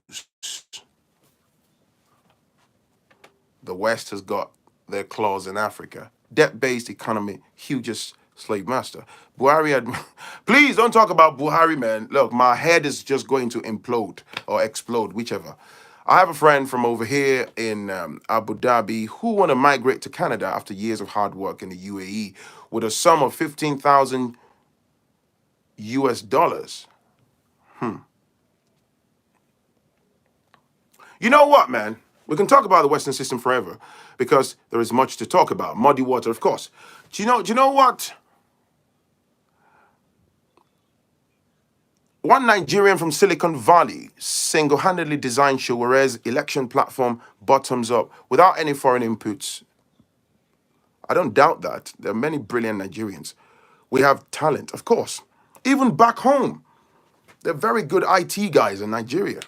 The West has got their claws in Africa. Debt-based economy, hugest slave master. Buhari had... Please don't talk about Buhari, man. Look, my head is just going to implode or explode, whichever. I have a friend from over here in Abu Dhabi who want to migrate to Canada after years of hard work in the UAE with a sum of 15,000 US dollars. You know what, man? We can talk about the Western system forever because there is much to talk about. Muddy water, of course. Do you know what? One Nigerian from Silicon Valley single-handedly designed Showere's election platform bottoms up without any foreign inputs. I don't doubt that. There are many brilliant Nigerians. We have talent, of course. Even back home, they're very good IT guys in Nigeria.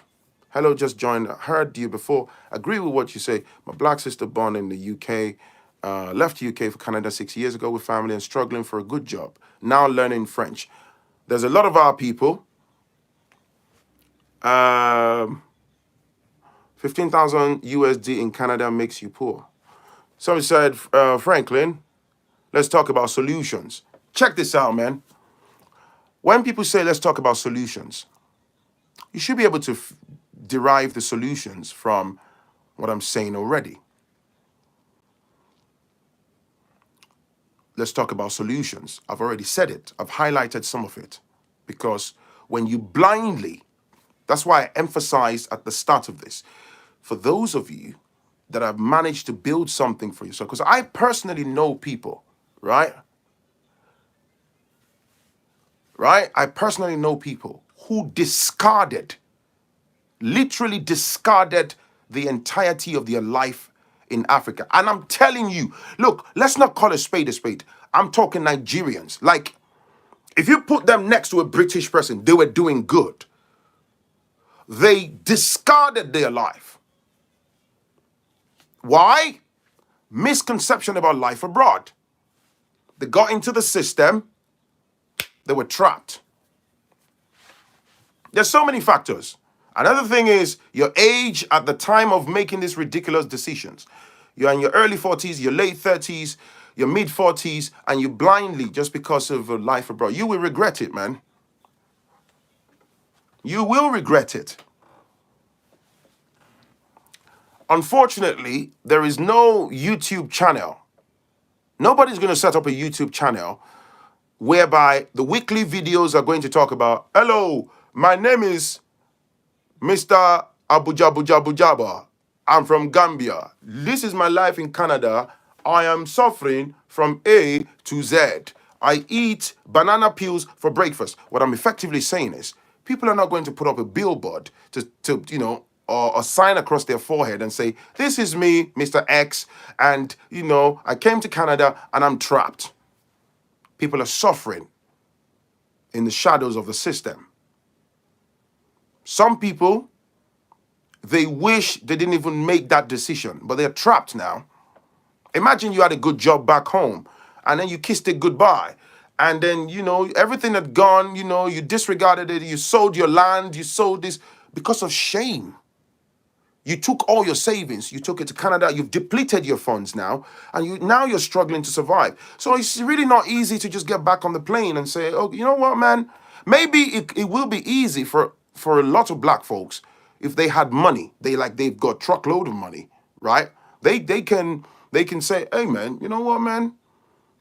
Hello, just joined. I heard you before. Agree with what you say. My black sister born in the UK, left UK for Canada 6 years ago with family and struggling for a good job. Now learning French. There's a lot of our people. 15,000 USD in Canada makes you poor. Somebody said, Phrankleen, let's talk about solutions. Check this out, man. When people say, let's talk about solutions, you should be able to derive the solutions from what I'm saying already. Let's talk about solutions. I've already said it. I've highlighted some of it. Because when you blindly, that's why I emphasized at the start of this, for those of you that have managed to build something for yourself, because I personally know people, right? I personally know people who literally discarded the entirety of their life in Africa. And I'm telling you, look, let's not call a spade a spade. I'm talking Nigerians. Like, if you put them next to a British person, they were doing good. They discarded their life. Why? Misconception about life abroad. They got into the system. They were trapped. There's so many factors. Another thing is your age at the time of making these ridiculous decisions. You're in your early 40s, your late 30s, your mid 40s, and you blindly, just because of life abroad, you will regret it, man. You will regret it. Unfortunately, there is no YouTube channel. Nobody's going to set up a YouTube channel whereby the weekly videos are going to talk about, hello, my name is Mr. Abujabujabujaba. I'm from Gambia. This is my life in Canada. I am suffering from A to Z. I eat banana peels for breakfast. What I'm effectively saying is, people are not going to put up a billboard to or a sign across their forehead and say, this is me, Mr. X, and, I came to Canada and I'm trapped. People are suffering in the shadows of the system. Some people, they wish they didn't even make that decision, but they're trapped now. Imagine you had a good job back home, and then you kissed it goodbye. And then, everything had gone, you disregarded it, you sold your land, you sold this because of shame. You took all your savings, you took it to Canada, you've depleted your funds now, and now you're struggling to survive. So it's really not easy to just get back on the plane and say, oh, you know what, man? Maybe it will be easy for a lot of black folks if they had money. They've got truckload of money, right? They can say, hey, man, you know what, man?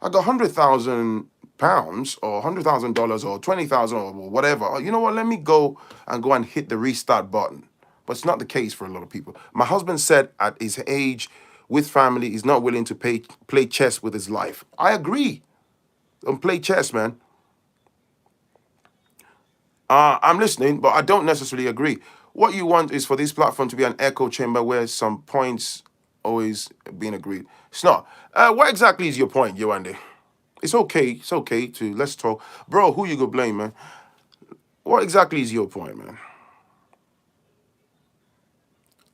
I got £100,000 or $100,000 or 20,000 or whatever. You know what? Let me go and hit the restart button. But it's not the case for a lot of people. My husband said at his age, with family, he's not willing to play chess with his life. I agree. Don't play chess, man. I'm listening, but I don't necessarily agree. What you want is for this platform to be an echo chamber where some points always being agreed. It's not. What exactly is your point, Yoande? It's okay. It's okay to let's talk. Bro, who you go blame, man? What exactly is your point, man?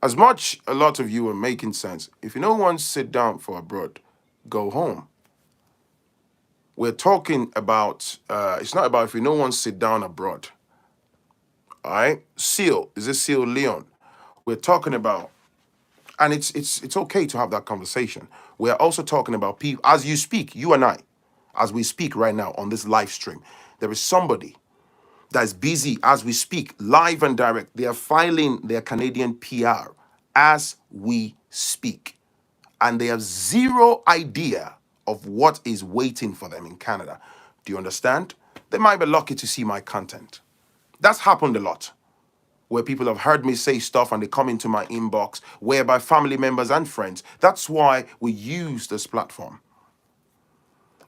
As much a lot of you are making sense, if you don't want to sit down for abroad, go home. We're talking about, it's not about if you don't want to sit down abroad. All right? Seal, is this Seal Leon? We're talking about, and it's okay to have that conversation. We're also talking about people, as you speak, you and I, as we speak right now on this live stream, there is somebody that's busy as we speak, live and direct. They are filing their Canadian P.R. as we speak. And they have zero idea of what is waiting for them in Canada. Do you understand? They might be lucky to see my content. That's happened a lot. where people have heard me say stuff and they come into my inbox, whereby family members and friends. That's why we use this platform.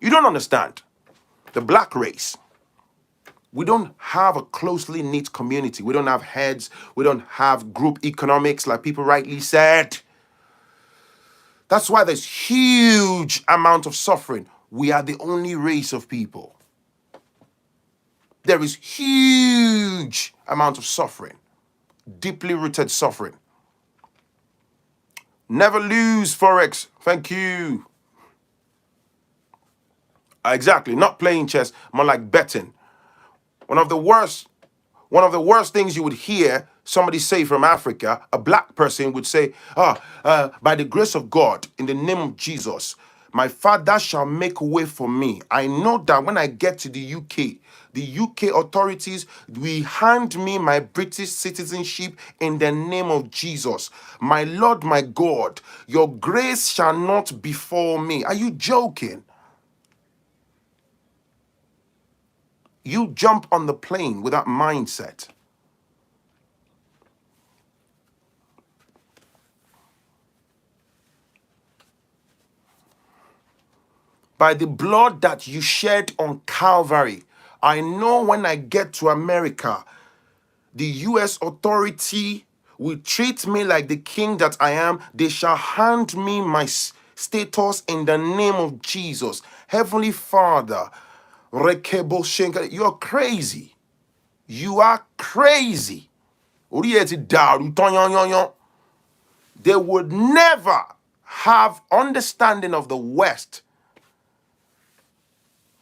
You don't understand. The black race, we don't have a closely knit community. We don't have heads. We don't have group economics like people rightly said. That's why there's huge amount of suffering. We are the only race of people. There is huge amount of suffering, deeply rooted suffering. Never lose Forex. Thank you. Exactly. Not playing chess, more like betting. One of the worst things you would hear somebody say from Africa, a black person would say, by the grace of God, in the name of Jesus, my Father shall make way for me. I know that when I get to the UK authorities will hand me my British citizenship in the name of Jesus. My Lord, my God, your grace shall not befall me. Are you joking? You jump on the plane with that mindset. By the blood that you shed on Calvary, I know when I get to America, the U.S. authority will treat me like the king that I am. They shall hand me my status in the name of Jesus. Heavenly Father, Rekebo Shenka, you are crazy. You are crazy. They would never have understanding of the West.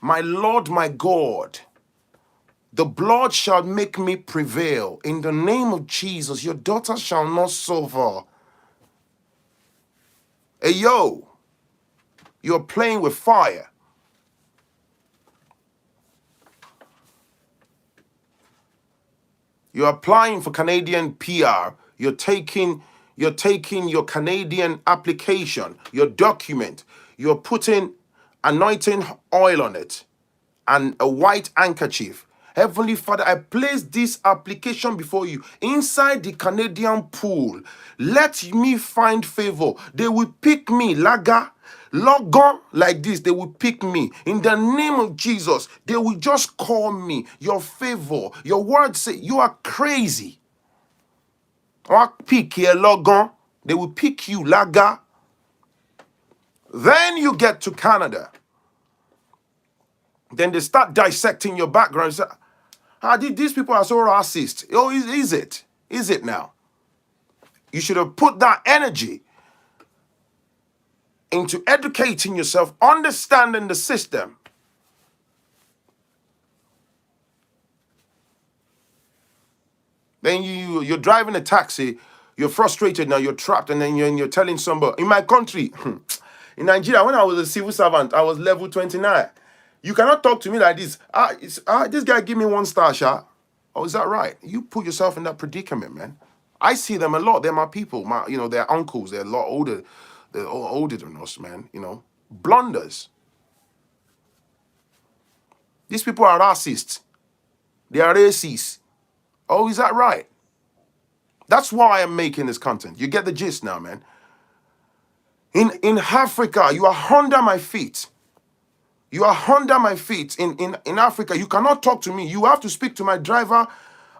My Lord, my God, the blood shall make me prevail. In the name of Jesus, your daughter shall not suffer. Hey, yo, you're playing with fire. You're applying for Canadian P.R. You're taking your Canadian application, your document. You're putting anointing oil on it and a white handkerchief. Heavenly Father, I place this application before you inside the Canadian pool. Let me find favor. They will pick me, Laga, Logon, like this. They will pick me. In the name of Jesus, they will just call me. Your favor, your word say, you are crazy. Or pick here, Logon. They will pick you, Laga. Then you get to Canada. Then they start dissecting your background. Say, these people are so racist. Oh, is it? Is it now? You should have put that energy into educating yourself, understanding the system. Then you're driving a taxi, you're frustrated now, you're trapped, and then you're telling somebody, in my country, in Nigeria, when I was a civil servant, I was level 29. You cannot talk to me like this. This guy give me 1 star, Sha. Oh, is that right? You put yourself in that predicament, man. I see them a lot. They're my people. They're uncles. They're a lot older. They're all older than us, man. Blunders. These people are racists. They are racist. Oh, is that right? That's why I'm making this content. You get the gist now, man. In Africa, you are under my feet. You are under my feet. In Africa, you cannot talk to me. You have to speak to my driver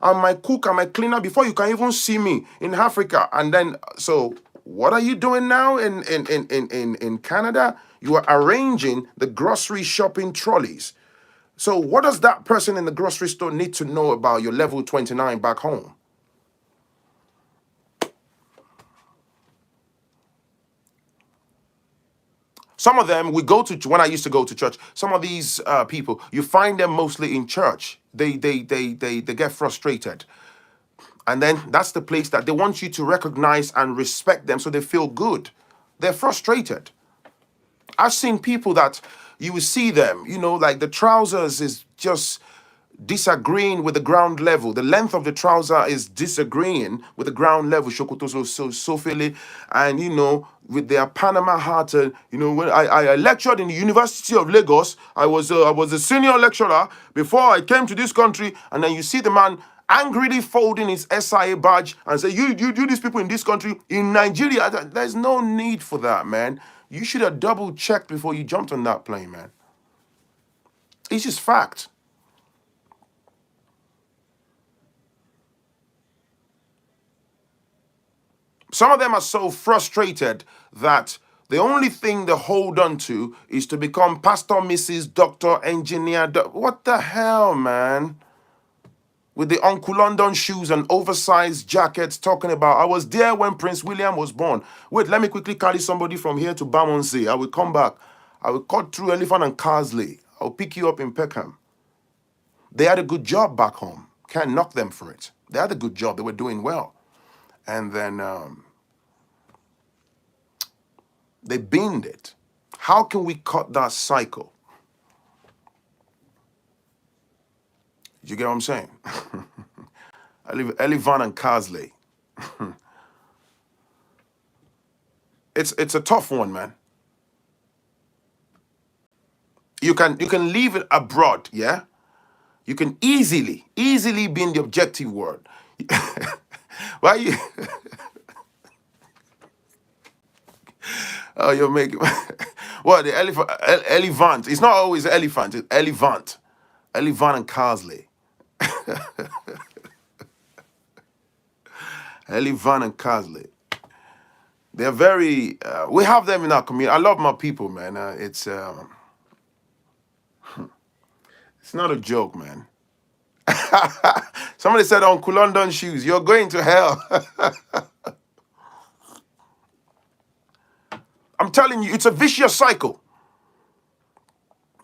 and my cook and my cleaner before you can even see me in Africa. And then, so what are you doing now in Canada? You are arranging the grocery shopping trolleys. So what does that person in the grocery store need to know about your level 29 back home? Some of them, when I used to go to church, some of these people, you find them mostly in church. They get frustrated. And then that's the place that they want you to recognize and respect them so they feel good. They're frustrated. I've seen people that you will see them, like the trousers is just disagreeing with the ground level. The length of the trouser is disagreeing with the ground level. Shokoto so Philly, and with their Panama hat. When I lectured in the University of Lagos, I was a senior lecturer before I came to this country, and then you see the man angrily folding his SIA badge and say, you these people in this country, in Nigeria, there's no need for that, man. You should have double checked before you jumped on that plane, man. It's just fact. Some of them are so frustrated that the only thing they hold on to is to become Pastor, Mrs., Doctor, Engineer. What the hell, man? With the Uncle London shoes and oversized jackets talking about, I was there when Prince William was born. Wait, let me quickly carry somebody from here to Bermondsey. I will come back. I will cut through Elephant and Carsley. I'll pick you up in Peckham. They had a good job back home. Can't knock them for it. They had a good job. They were doing well. And then they binned it. How can we cut that cycle? You get what I'm saying? I live Elephant and Carsley. It's a tough one, man. You can leave it abroad, yeah? You can easily be in the objective word. Why you? Oh, you're making what the elephant? It's not always elephant. It's Elephant and Carsley. Elephant and Carsley. They're very. We have them in our community. I love my people, man. It's not a joke, man. Somebody said Uncle London shoes, you're going to hell. I'm telling you, it's a vicious cycle.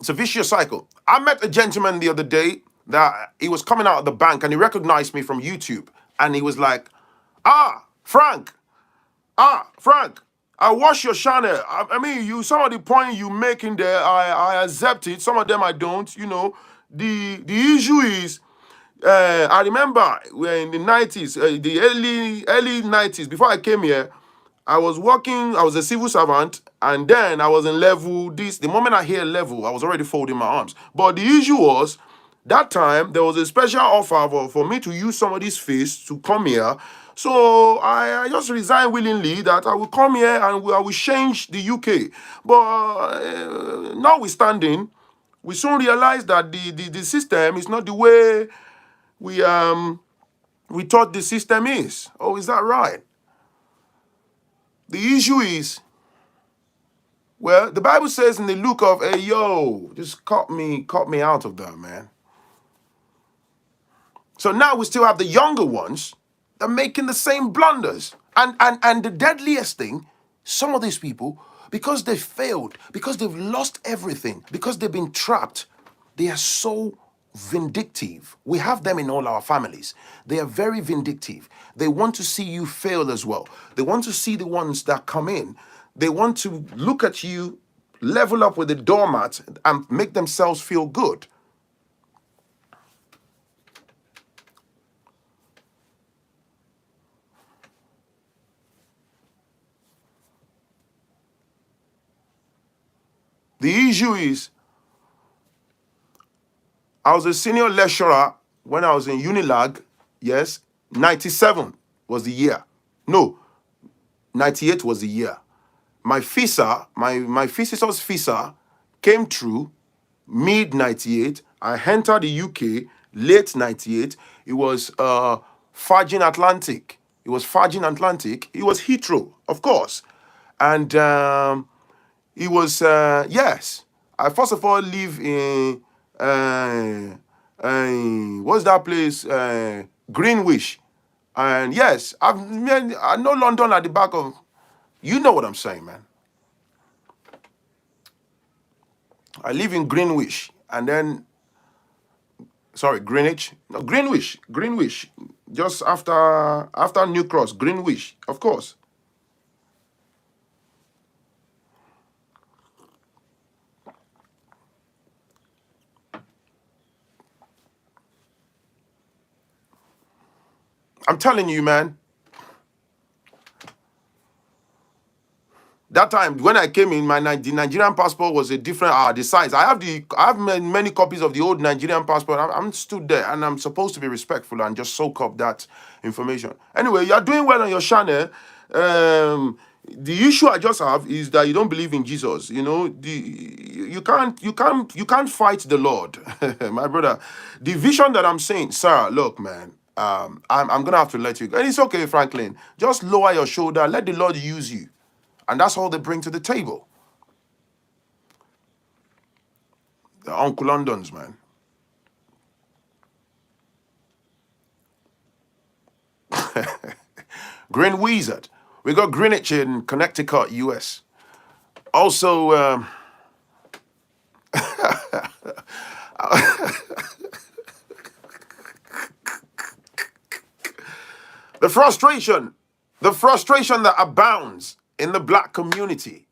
It's a vicious cycle. I met a gentleman the other day that he was coming out of the bank and he recognized me from YouTube. And he was like, Frank, I watch your channel. I mean, some of the points you make in there, I accept it. Some of them I don't. You know, the issue is, I remember in the 90s, the early 90s, before I came here, I was working, I was a civil servant, and then I was in level this. The moment I hear level, I was already folding my arms. But the issue was, that time, there was a special offer for me to use somebody's face to come here. So I just resigned willingly that I will come here and I will change the UK. But notwithstanding, we soon realized that the system is not the way we thought the system is. Oh, is that right? The issue is, well, the Bible says in the look of, hey, yo, just cut me out of that, man. So now we still have the younger ones that are making the same blunders. And the deadliest thing, some of these people, because they failed, because they've lost everything, because they've been trapped, they are so vindictive. We have them in all our families. They are very vindictive. They want to see you fail as well. They want to see the ones that come in. They want to look at you, level up with the doormat, and make themselves feel good. The issue is, I was a senior lecturer when I was in Unilag. Yes, 97 was the year. No, 98 was the year. My visa, my visitor's visa came through mid-98. I entered the UK late 98. It was Virgin Atlantic. It was Virgin Atlantic. It was Heathrow, of course. And it was, yes. I first of all live in, what's that place? Greenwich. And yes, I know London at the back of, you know what I'm saying, man. I live in Greenwich, and then, sorry, Greenwich. No, Greenwich. Just after New Cross, Greenwich, of course. I'm telling you, man. That time when I came in, the Nigerian passport was a different the size. I have many copies of the old Nigerian passport. I'm stood there and I'm supposed to be respectful and just soak up that information. Anyway, you're doing well on your channel. The issue I just have is that you don't believe in Jesus. You know, you can't fight the Lord, my brother. The vision that I'm saying, sir, look, man. I'm gonna have to let you go. And it's okay, Phrankleen. Just lower your shoulder, let the Lord use you. And that's all they bring to the table. The Uncle Londons, man. Green Wizard. We got Greenwich in Connecticut, US. Also, the frustration that abounds in the black community.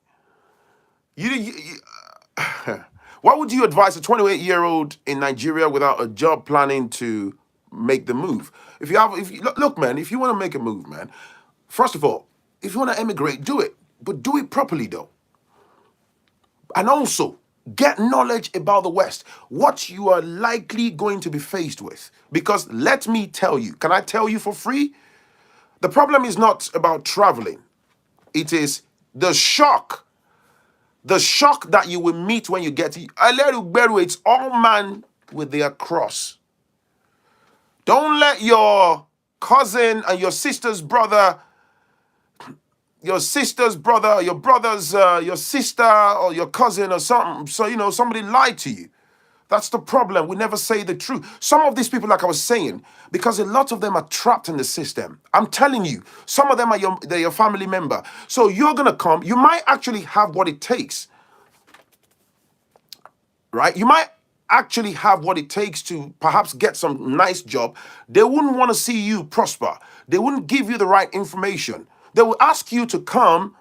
What would you advise a 28-year-old in Nigeria without a job planning to make the move? Look, man, if you want to make a move, man, first of all, if you want to emigrate, do it, but do it properly, though. And also, get knowledge about the West, what you are likely going to be faced with. Because let me tell you, can I tell you for free? The problem is not about traveling. It is the shock that you will meet when you get to it's all man with their cross. Don't let your cousin and your sister's brother, your sister, your sister or your cousin or something, so somebody lied to you. That's the problem. We never say the truth. Some of these people, like I was saying, because a lot of them are trapped in the system. I'm telling you, some of them they're your family member. So you're gonna come. You might actually have what it takes, right? You might actually have what it takes to perhaps get some nice job. They wouldn't want to see you prosper. They wouldn't give you the right information. They will ask you to come.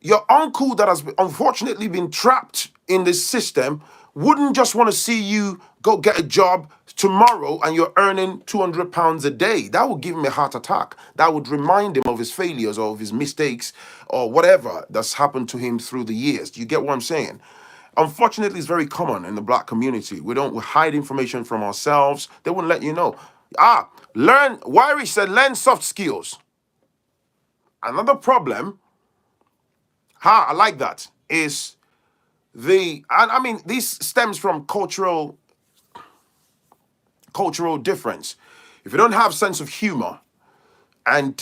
Your uncle that has unfortunately been trapped in this system wouldn't just want to see you go get a job tomorrow and you're earning £200 a day. That would give him a heart attack. That would remind him of his failures or of his mistakes or whatever that's happened to him through the years. Do you get what I'm saying? Unfortunately, it's very common in the black community. We hide information from ourselves. They wouldn't let you know. Wiry said, learn soft skills. Another problem, I like that, is this stems from cultural difference. If you don't have sense of humor and,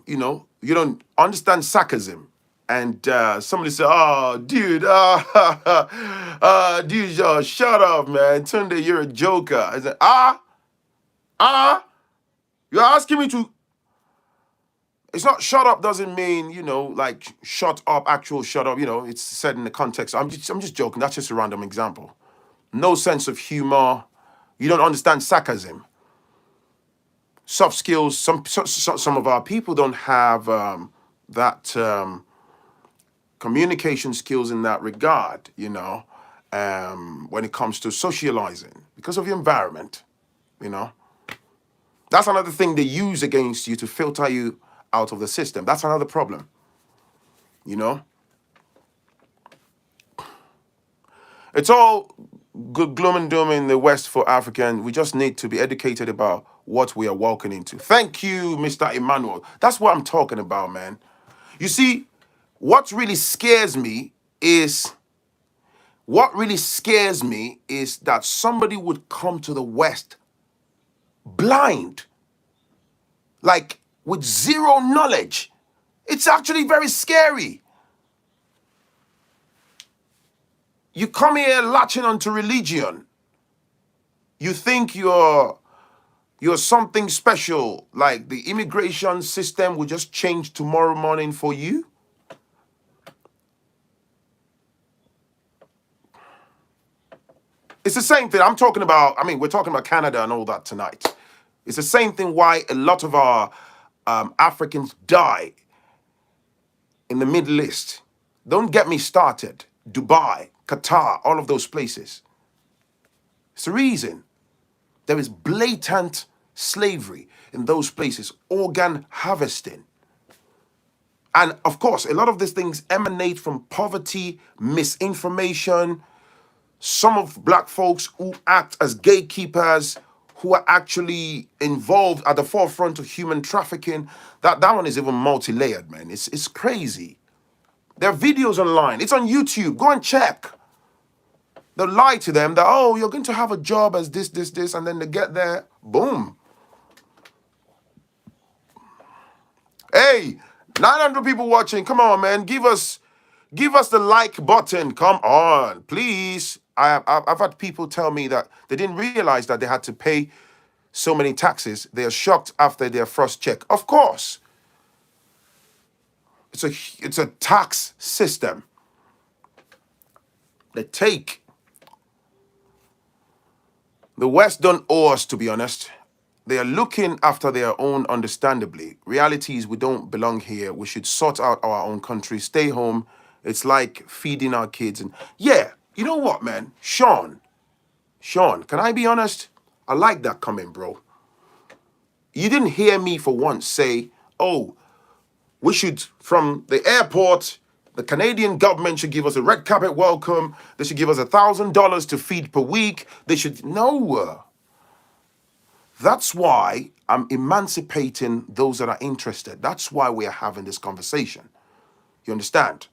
you don't understand sarcasm, and somebody say, oh, dude, dude, shut up, man. Tunde, you're a joker. I said, you're asking me to. It's not shut up doesn't mean, like shut up, actual shut up. It's said in the context. I'm just joking. That's just a random example. No sense of humor. You don't understand sarcasm. Soft skills. Some of our people don't have that communication skills in that regard, when it comes to socializing because of the environment, That's another thing they use against you to filter you out of the system. That's another problem, It's all good gloom and doom in the West for African. We just need to be educated about what we are walking into. Thank you, Mr. Emmanuel. That's what I'm talking about, man. You see, what really scares me is that somebody would come to the West blind, like with zero knowledge. It's actually very scary. You come here latching onto religion. You think you're something special, like the immigration system will just change tomorrow morning for you. It's the same thing. We're talking about Canada and all that tonight. It's the same thing why a lot of our Africans die in the Middle East. Don't get me started. Dubai, Qatar, all of those places. It's the reason. There is blatant slavery in those places, organ harvesting. And of course, a lot of these things emanate from poverty, misinformation, some of black folks who act as gatekeepers, who are actually involved at the forefront of human trafficking. That one is even multi-layered, man. It's crazy. There are videos online. It's on YouTube. Go and check. They'll lie to them that, oh, you're going to have a job as this, and then they get there, boom. Hey, 900 people watching. Come on, man. Give us the like button. Come on, please. I've had people tell me that they didn't realize that they had to pay so many taxes. They are shocked after their first check. Of course, it's a tax system. They take. The West don't owe us, to be honest. They are looking after their own, understandably. Reality is we don't belong here. We should sort out our own country, stay home. It's like feeding our kids. And yeah, you know what, man? Sean, can I be honest? I like that comment, bro. You didn't hear me for once say, oh, we should, from the airport, the Canadian government should give us a red carpet welcome. They should give us $1,000 to feed per week. They should, no. That's why I'm emancipating those that are interested. That's why we are having this conversation. You understand?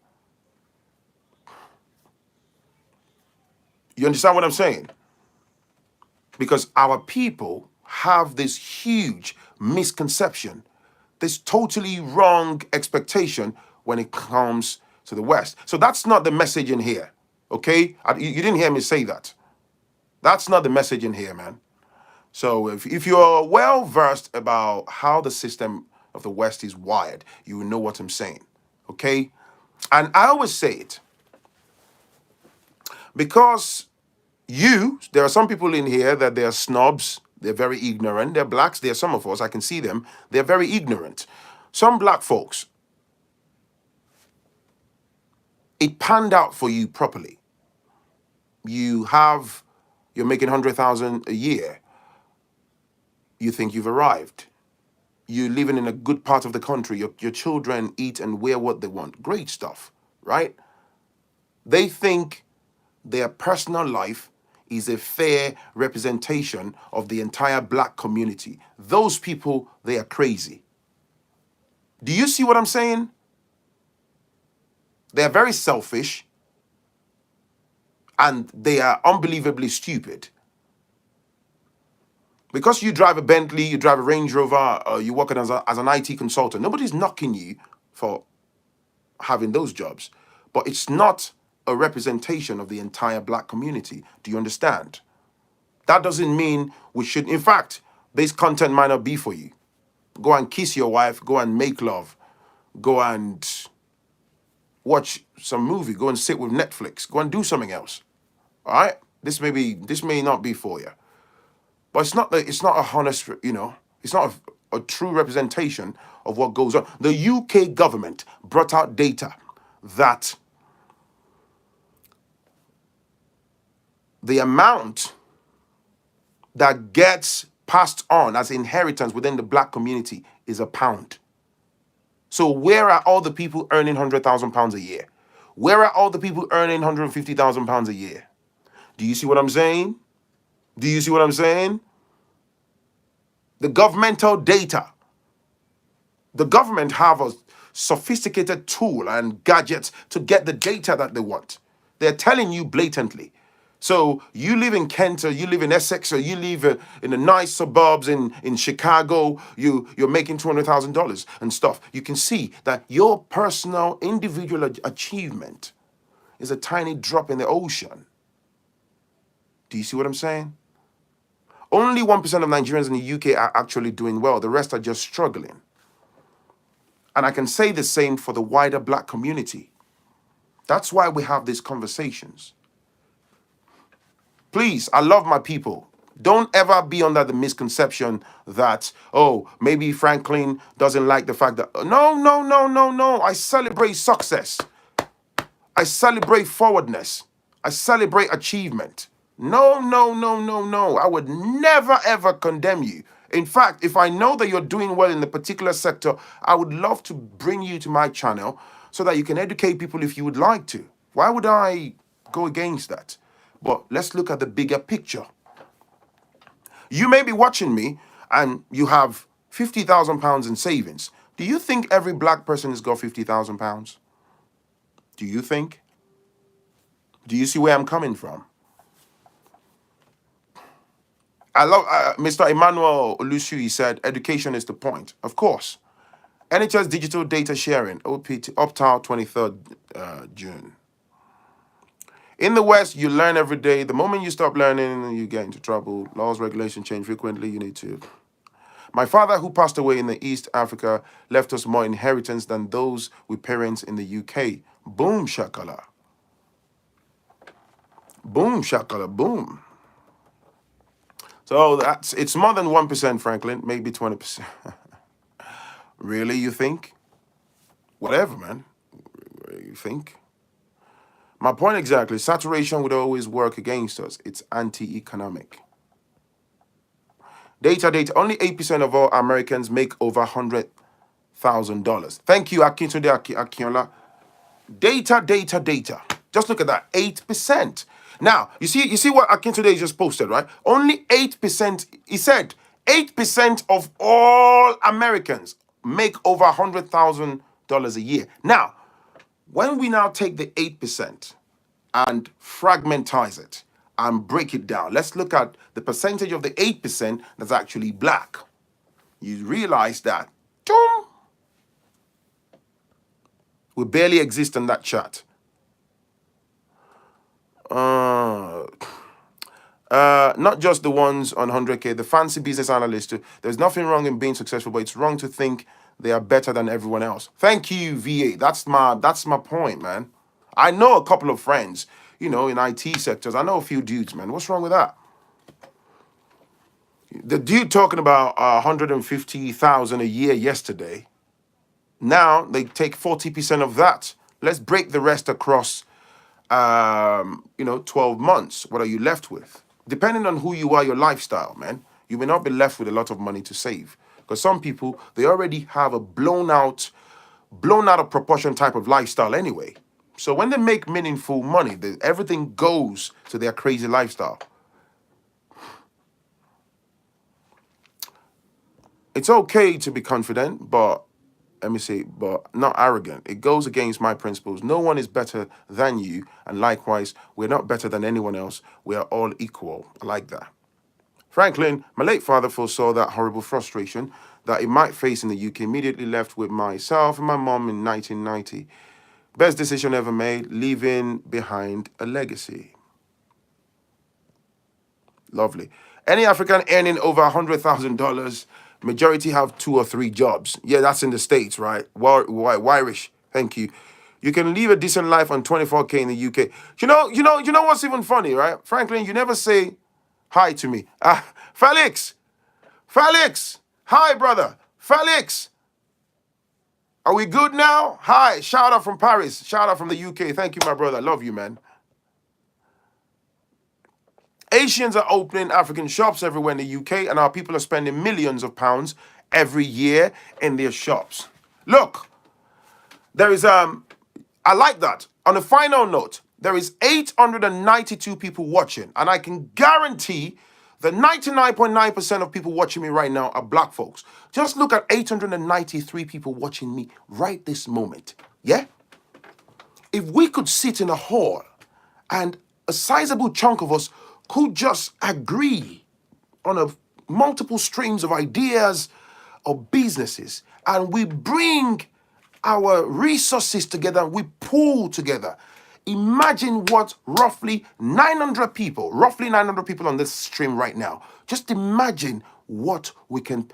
You understand what I'm saying? Because our people have this huge misconception, this totally wrong expectation when it comes to the West. So that's not the message in here, okay? You didn't hear me say that. That's not the message in here, man. So if you're well versed about how the system of the West is wired, you will know what I'm saying, okay? And I always say it because there are some people in here that they're snobs, they're very ignorant, they're blacks, they're some of us, I can see them, they're very ignorant. Some black folks, it panned out for you properly. You're making 100,000 a year. You think you've arrived. You're living in a good part of the country. Your children eat and wear what they want. Great stuff, right? They think their personal life is a fair representation of the entire black community. Those people, they are crazy. Do you see what I'm saying? They are very selfish and they are unbelievably stupid. Because you drive a Bentley, you drive a Range Rover, you're working as an IT consultant, nobody's knocking you for having those jobs. But it's not a representation of the entire black community. Do you understand? That doesn't mean we should. In fact, this content might not be for you. Go and kiss your wife, go and make love, go and watch some movie, go and sit with Netflix, go and do something else. All right? This may not be for you. But it's not a honest, it's not a true representation of what goes on. The UK government brought out data that the amount that gets passed on as inheritance within the black community is £1. So where are all the people earning £100,000 a year? Where are all the people earning £150,000 a year? Do you see what I'm saying? Do you see what I'm saying? The governmental data. The government have a sophisticated tool and gadgets to get the data that they want. They're telling you blatantly. So you live in Kent, or you live in Essex, or you live in the nice suburbs in Chicago, you're making $200,000 and stuff. You can see that your personal individual achievement is a tiny drop in the ocean. Do you see what I'm saying? Only 1% of Nigerians in the UK are actually doing well. The rest are just struggling. And I can say the same for the wider black community. That's why we have these conversations. Please, I love my people. Don't ever be under the misconception that, oh, maybe Phrankleen doesn't like the fact that, no. I celebrate success. I celebrate forwardness. I celebrate achievement. No. I would never, ever condemn you In fact, if I know that you're doing well in a particular sector, I would love to bring you to my channel so that you can educate people if you would like to. Why would I go against that? But let's look at the bigger picture. You may be watching me and you have £50,000 in savings. Do you think every black person has got £50,000? Do you think? Do you see where I'm coming from? I love Mr. Emmanuel Olusu. He said, education is the point. Of course. NHS digital data sharing, OPT, opt-out 23rd June. In the West, you learn every day. The moment you stop learning, you get into trouble. Laws, regulations change frequently. You need to. My father, who passed away in the East Africa, left us more inheritance than those with parents in the UK. Boom, shakala. Boom, shakala, boom. So it's more than 1%, Phrankleen, maybe 20%. Really, you think? Whatever, man. You think? My point exactly, saturation would always work against us. It's anti-economic. Data. Only 8% of all Americans make over $100,000. Thank you, Akintunde Akinola. Data. Just look at that, 8%. Now, you see what Akintunde just posted, right? Only 8%, he said, 8% of all Americans make over $100,000 a year. Now, when we now take the 8% and fragmentize it and break it down, let's look at the percentage of the 8% that's actually black. You realize that we barely exist in that chart. Not just the ones on 100K, the fancy business analysts too. There's nothing wrong in being successful, but it's wrong to think they are better than everyone else. Thank you, VA. That's my point, man. I know a couple of friends, in IT sectors. I know a few dudes, man. What's wrong with that? The dude talking about 150,000 a year yesterday. Now they take 40% of that. Let's break the rest across 12 months. What are you left with? Depending on who you are, your lifestyle, man, you may not be left with a lot of money to save. Because some people, they already have a blown out of proportion type of lifestyle anyway. So when they make meaningful money, everything goes to their crazy lifestyle. It's okay to be confident, but not arrogant. It goes against my principles. No one is better than you, and likewise, we're not better than anyone else. We are all equal. I like that. Phrankleen, my late father foresaw that horrible frustration that he might face in the UK, immediately left with myself and my mom in 1990. Best decision ever made, leaving behind a legacy. Lovely. Any African earning over $100,000, majority have 2 or 3 jobs. Yeah, that's in the States, right? Irish, thank you. You can live a decent life on 24K in the UK. You know what's even funny, right? Phrankleen, you never say hi to me. Felix, hi, brother. Felix, are we good now? Hi, shout out from Paris, shout out from the UK. Thank you, my brother. Love you, man. Asians are opening African shops everywhere in the UK, and our people are spending millions of pounds every year in their shops. Look, there is, I like that. On a final note, there is 892 people watching, and I can guarantee that 99.9% of people watching me right now are black folks. Just look at 893 people watching me right this moment. Yeah? If we could sit in a hall and a sizable chunk of us could just agree on multiple streams of ideas or businesses, and we bring our resources together and we pool together. Imagine what roughly 900 people on this stream right now. Just imagine what we can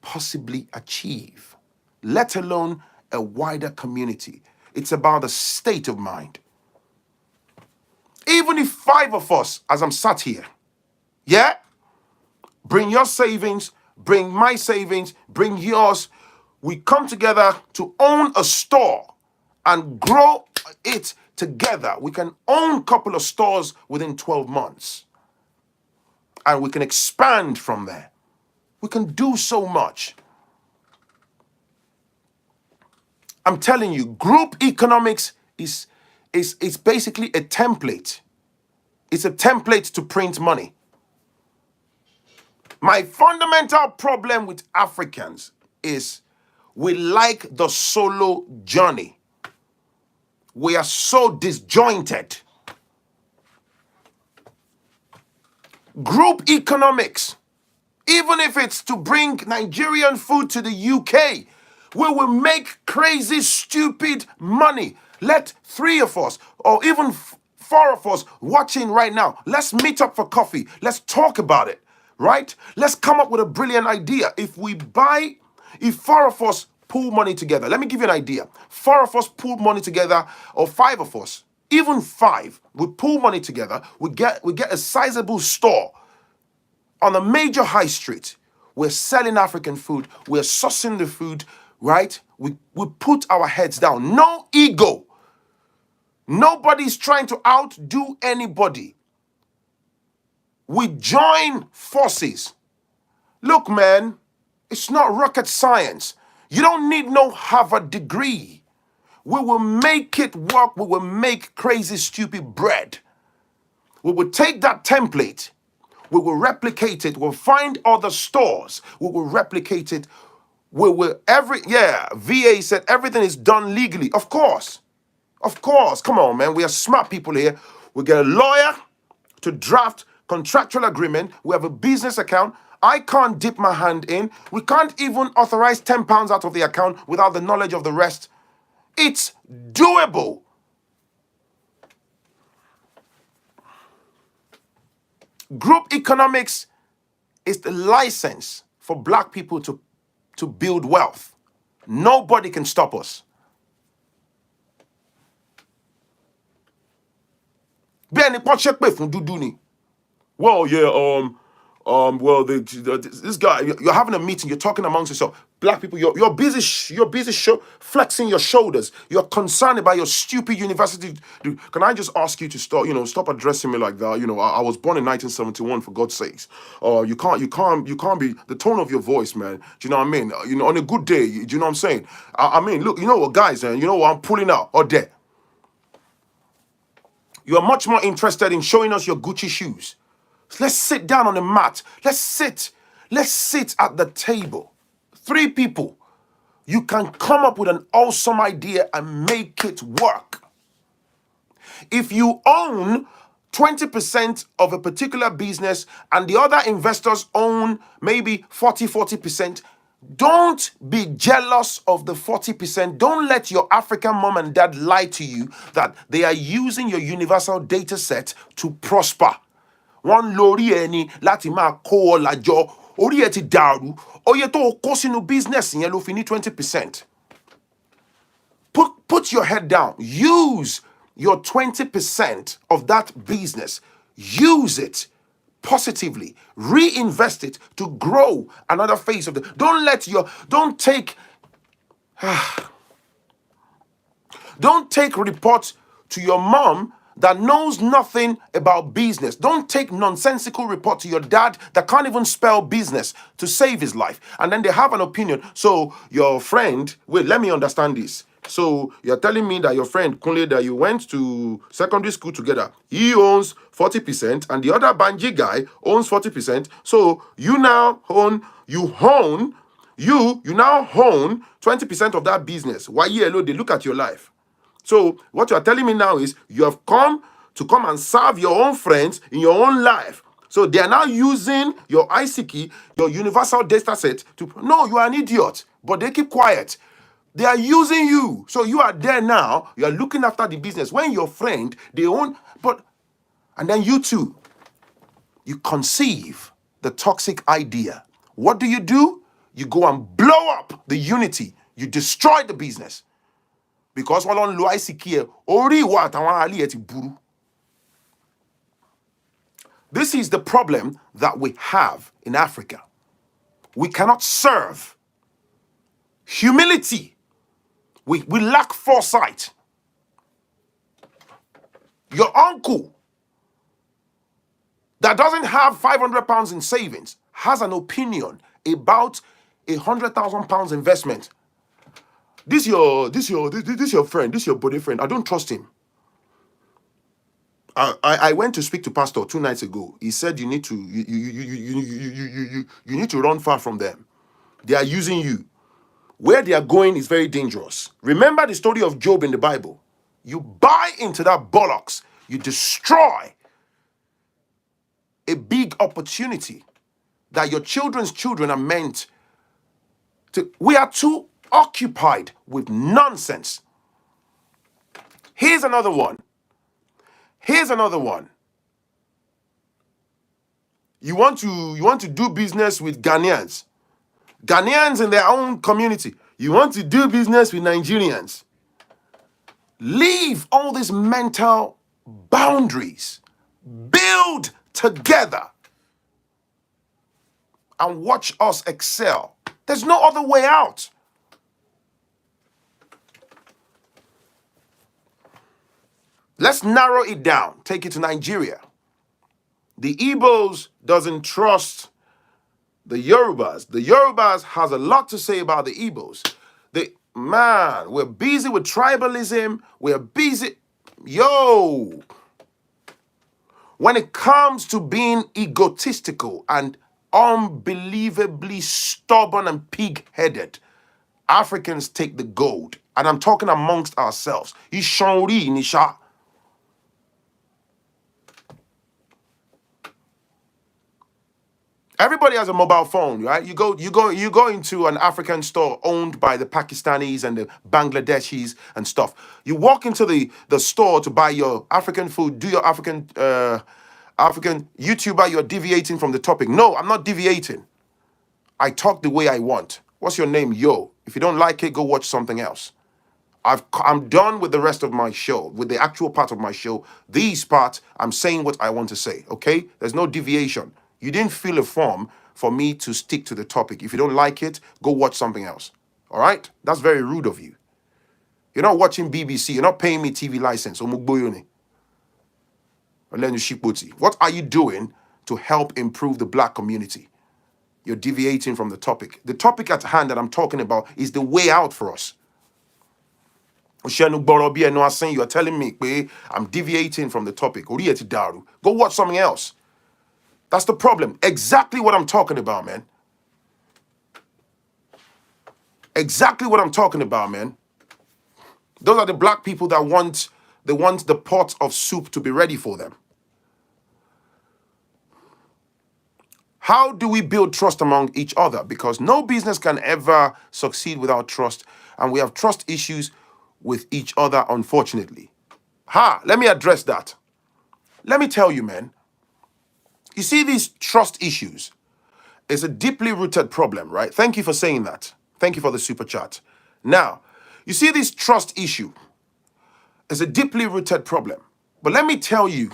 possibly achieve, let alone a wider community. It's about the state of mind. Even if 5 of us, as I'm sat here, yeah, bring your savings, bring my savings, bring yours, we come together to own a store and grow it together. We can own a couple of stores within 12 months. And we can expand from there. We can do so much. I'm telling you, group economics is basically a template. It's a template to print money. My fundamental problem with Africans is we like the solo journey. We are so disjointed. Group economics, even if it's to bring Nigerian food to the UK, we will make crazy, stupid money. Let 3 of us, or even 4 of us watching right now, let's meet up for coffee. Let's talk about it, right? Let's come up with a brilliant idea. If 4 of us pool money together, let me give you an idea. 4 of us pool money together, or 5 of us, even 5, we pool money together, we get a sizable store on a major high street. We're selling African food. We're sourcing the food, right? We put our heads down. No ego. Nobody's trying to outdo anybody. We join forces. Look, man, it's not rocket science. You don't need no Harvard degree. We will make it work. We will make crazy, stupid bread. We will take that template. We will replicate it. We'll find other stores. We will replicate it. VA said everything is done legally. Of course. Of course. Come on, man. We are smart people here. We get a lawyer to draft contractual agreement. We have a business account. I can't dip my hand in. We can't even authorize £10 out of the account without the knowledge of the rest. It's doable. Group economics is the license for black people to build wealth. Nobody can stop us. Well, yeah, this guy, you're having a meeting, you're talking amongst yourself. Black people, you're busy, flexing your shoulders. You're concerned about your stupid university. Can I just ask you to stop addressing me like that? I was born in 1971, for God's sakes. You can't be the tone of your voice, man. Do you know what I mean? On a good day, do you know what I'm saying? I mean, look, you know what, guys, and you know what I'm pulling out or there. You are much more interested in showing us your Gucci shoes. Let's sit down on the mat. Let's sit at the table. 3 people. You can come up with an awesome idea and make it work. If you own 20% of a particular business and the other investors own maybe 40%, don't be jealous of the 40%. Don't let your African mom and dad lie to you that they are using your universal data set to prosper. One lórí ẹni láti máa kó ọ lájọ, orí ẹ ti dàrú, oye tó kó sínú business yẹn ló fi ní 20%. Put your head down. Use your 20% of that business. Use it positively. Reinvest it to grow another phase of the. Don't take reports to your mom that knows nothing about business. Don't take nonsensical report to your dad that can't even spell business to save his life. And then they have an opinion. So your friend, wait, let me understand this. So you're telling me that your friend, Kunle, that you went to secondary school together, he owns 40% and the other Banji guy owns 40%. So you now own 20% of that business. Why yellow? They look at your life. So what you are telling me now is you have come and serve your own friends in your own life. So they are now using your ICT, your universal data set to, no, you are an idiot, but they keep quiet. They are using you. So you are there now, you are looking after the business. When your friend, they own, and then you too, you conceive the toxic idea. What do? You go and blow up the unity. You destroy the business. Because wọ́n lo ICT orí ìwà àtàwọn alí ẹ̀ ti burú. This is the problem that we have in Africa. We cannot serve. Humility. We lack foresight. Your uncle that doesn't have £500 in savings has an opinion about £100,000 investment. This your friend, this your body friend. I don't trust him. I went to speak to pastor 2 nights ago. He said you need to run far from them. They are using you. Where they are going is very dangerous. Remember the story of Job in the Bible. You buy into that bollocks, you destroy a big opportunity that your children's children are meant to. We are too occupied with nonsense. Here's another one. You want to do business with Ghanaians in their own community. You want to do business with Nigerians. Leave all these mental boundaries. Build together and watch us excel. There's no other way out. Let's narrow it down. Take it to Nigeria. The Igbos doesn't trust the Yorubas. The Yorubas has a lot to say about the Igbos. We're busy with tribalism. We're busy. When it comes to being egotistical and unbelievably stubborn and pig-headed, Africans take the gold. And I'm talking amongst ourselves. Nisha. Everybody has a mobile phone, right? You go into an African store owned by the Pakistanis and the Bangladeshis and stuff. You walk into the store to buy your African food, do your African YouTuber, you're deviating from the topic. No, I'm not deviating. I talk the way I want. What's your name? Yo. If you don't like it, go watch something else. I'm done with the rest of my show, with the actual part of my show. These parts, I'm saying what I want to say, okay? There's no deviation. You didn't fill a form for me to stick to the topic. If you don't like it, go watch something else. All right? That's very rude of you. You're not watching BBC. You're not paying me TV license. What are you doing to help improve the black community? You're deviating from the topic. The topic at hand that I'm talking about is the way out for us. You're telling me I'm deviating from the topic. Go watch something else. That's the problem. Exactly what I'm talking about, man. Exactly what I'm talking about, man. Those are the black people that want the pot of soup to be ready for them. How do we build trust among each other? Because no business can ever succeed without trust. And we have trust issues with each other, unfortunately. Let me address that. Let me tell you, man. You see, these trust issues is a deeply rooted problem, right? Thank you for saying that. Thank you for the super chat. Now, you see, this trust issue is a deeply rooted problem. But let me tell you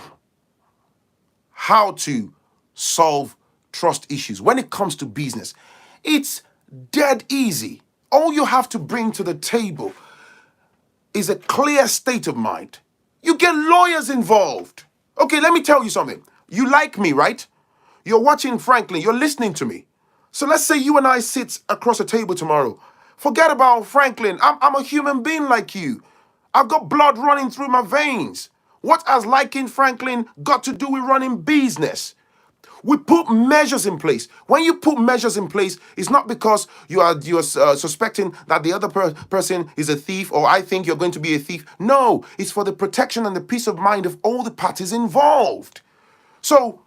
how to solve trust issues. When it comes to business, it's dead easy. All you have to bring to the table is a clear state of mind. You get lawyers involved. Okay, let me tell you something. You like me, right? You're watching Phrankleen. You're listening to me. So let's say you and I sit across a table tomorrow. Forget about Phrankleen. I'm a human being like you. I've got blood running through my veins. What has liking Phrankleen got to do with running business? We put measures in place. When you put measures in place, it's not because you're suspecting that the other person is a thief or I think you're going to be a thief. No, it's for the protection and the peace of mind of all the parties involved. So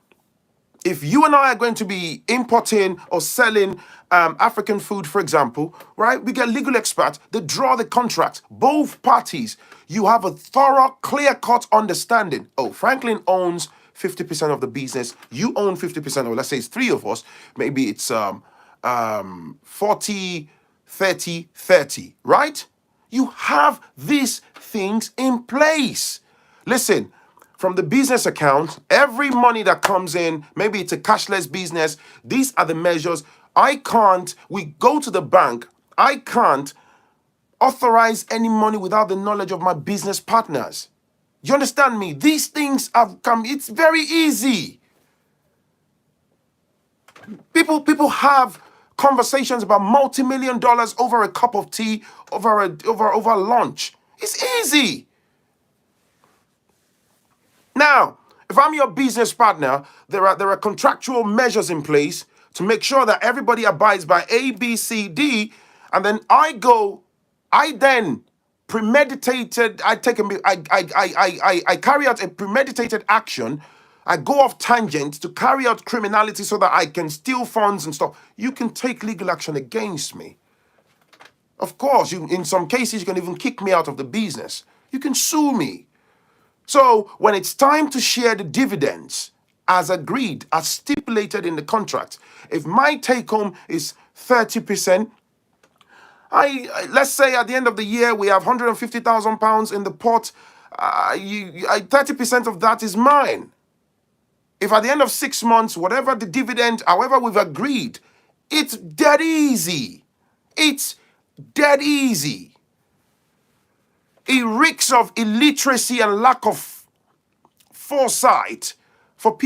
if you and I are going to be importing or selling African food, for example, right, we get legal experts, they draw the contract. Both parties, you have a thorough, clear-cut understanding. Oh, Phrankleen owns 50% of the business. You own 50%, or let's say it's 3 of us. Maybe it's 40, 30, 30, right? You have these things in place. Listen, from the business account, every money that comes in, maybe it's a cashless business, these are the measures. We go to the bank, I can't authorize any money without the knowledge of my business partners. You understand me? These things have come, it's very easy. People have conversations about multi-million dollars over a cup of tea, over lunch. It's easy. Now, if I'm your business partner, there are contractual measures in place to make sure that everybody abides by A, B, C, D, and then I then premeditated. I carry out a premeditated action. I go off tangent to carry out criminality so that I can steal funds and stuff. You can take legal action against me. Of course, in some cases, you can even kick me out of the business. You can sue me. So when it's time to share the dividends, as agreed, as stipulated in the contract, if my take home is 30%, let's say at the end of the year we have £150,000 in the pot. 30% of that is mine. If at the end of 6 months, whatever the dividend, however we've agreed, it's dead easy. It's dead easy. It reeks of illiteracy and lack of foresight for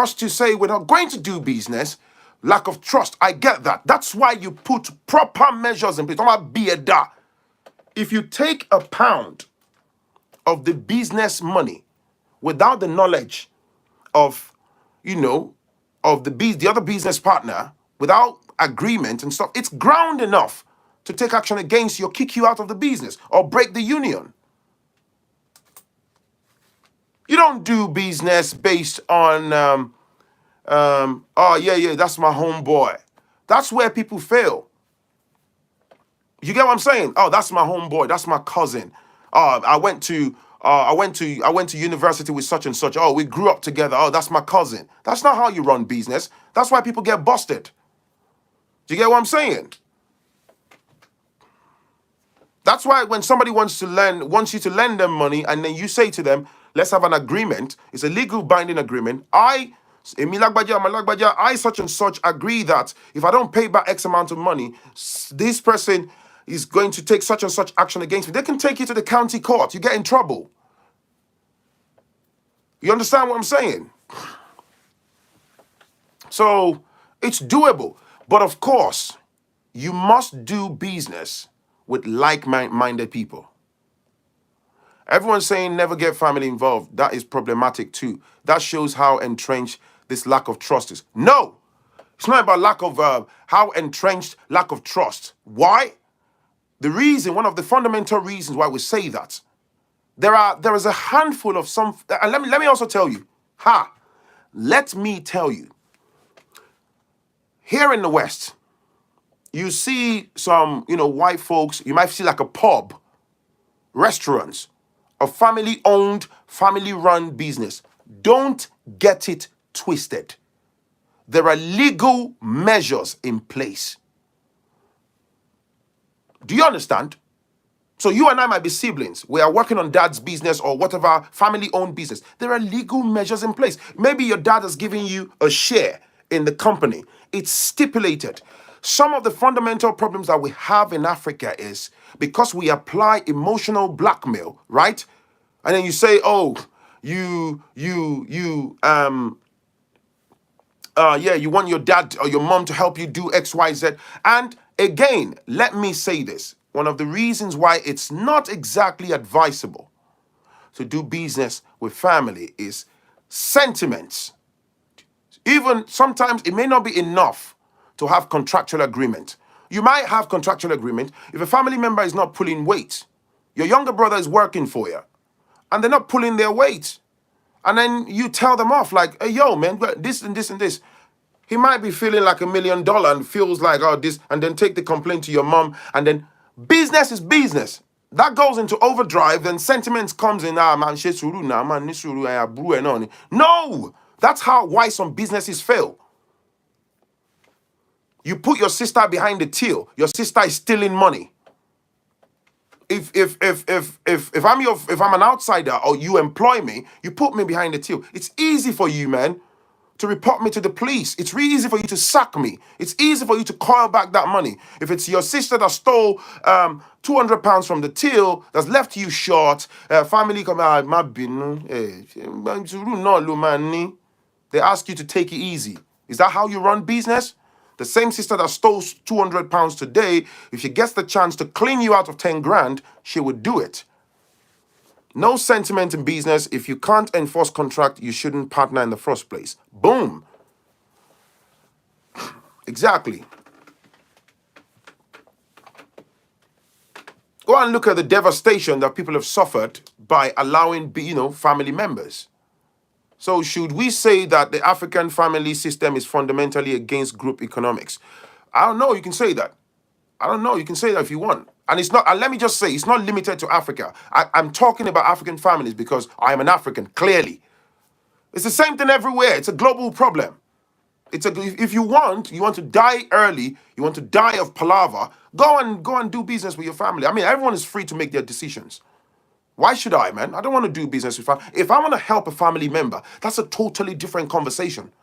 us to say we're not going to do business. Lack of trust. I get that. That's why you put proper measures in place. If you take a pound of the business money without the knowledge of, of the other business partner, without agreement and stuff, it's ground enough to take action against you or kick you out of the business or break the union. You don't do business based on, oh, yeah, that's my homeboy. That's where people fail. You get what I'm saying? Oh, that's my homeboy. That's my cousin. I went to university with such and such. Oh, we grew up together. Oh, that's my cousin. That's not how you run business. That's why people get busted. Do you get what I'm saying? That's why when somebody wants you to lend them money, and then you say to them, let's have an agreement. It's a legal binding agreement. I such and such agree that if I don't pay back X amount of money, this person is going to take such and such action against me. They can take you to the county court. You get in trouble. You understand what I'm saying? So it's doable. But of course, you must do business with like-minded people. Everyone's saying never get family involved. That is problematic too. That shows how entrenched this lack of trust is. No, it's not about lack of how entrenched lack of trust. Why? One of the fundamental reasons why we say that, there is a handful of some, and let me also tell you, let me tell you, here in the West, you see some, white folks, you might see like a pub, restaurants, a family-owned, family-run business. Don't get it twisted. There are legal measures in place. Do you understand? So you and I might be siblings. We are working on dad's business or whatever, family-owned business. There are legal measures in place. Maybe your dad has given you a share in the company. It's stipulated. Some of the fundamental problems that we have in Africa is because we apply emotional blackmail, right? And then you say, oh, you want your dad or your mom to help you do X, Y, Z. And again, let me say this. One of the reasons why it's not exactly advisable to do business with family is sentiments. Even sometimes it may not be enough to have contractual agreement. You might have contractual agreement if a family member is not pulling weight. Your younger brother is working for you and they're not pulling their weight. And then you tell them off like, hey, yo, man, this and this and this. He might be feeling like $1 million and feels like, oh, this, and then take the complaint to your mom. And then business is business. That goes into overdrive. Then sentiments comes in, man, no, that's why some businesses fail. You put your sister behind the till. Your sister is stealing money. If I'm an outsider or you employ me, you put me behind the till. It's easy for you, man, to report me to the police. It's really easy for you to sack me. It's easy for you to call back that money. If it's your sister that stole £200 from the till, that's left you short, family come out, they ask you to take it easy. Is that how you run business? The same sister that stole 200 pounds today, if she gets the chance to clean you out of 10 grand, she would do it. No sentiment in business. If you can't enforce contract, you shouldn't partner in the first place. Boom. Exactly. Go and look at the devastation that people have suffered by allowing, family members. So should we say that the African family system is fundamentally against group economics? I don't know. You can say that. I don't know. You can say that if you want. And it's not, and let me just say, it's not limited to Africa. I'm talking about African families because I am an African, clearly. It's the same thing everywhere. It's a global problem. If you want to die early, you want to die of palaver, go and do business with your family. I mean, everyone is free to make their decisions. Why should I, man? I don't want to do business with family. If I want to help a family member, that's a totally different conversation.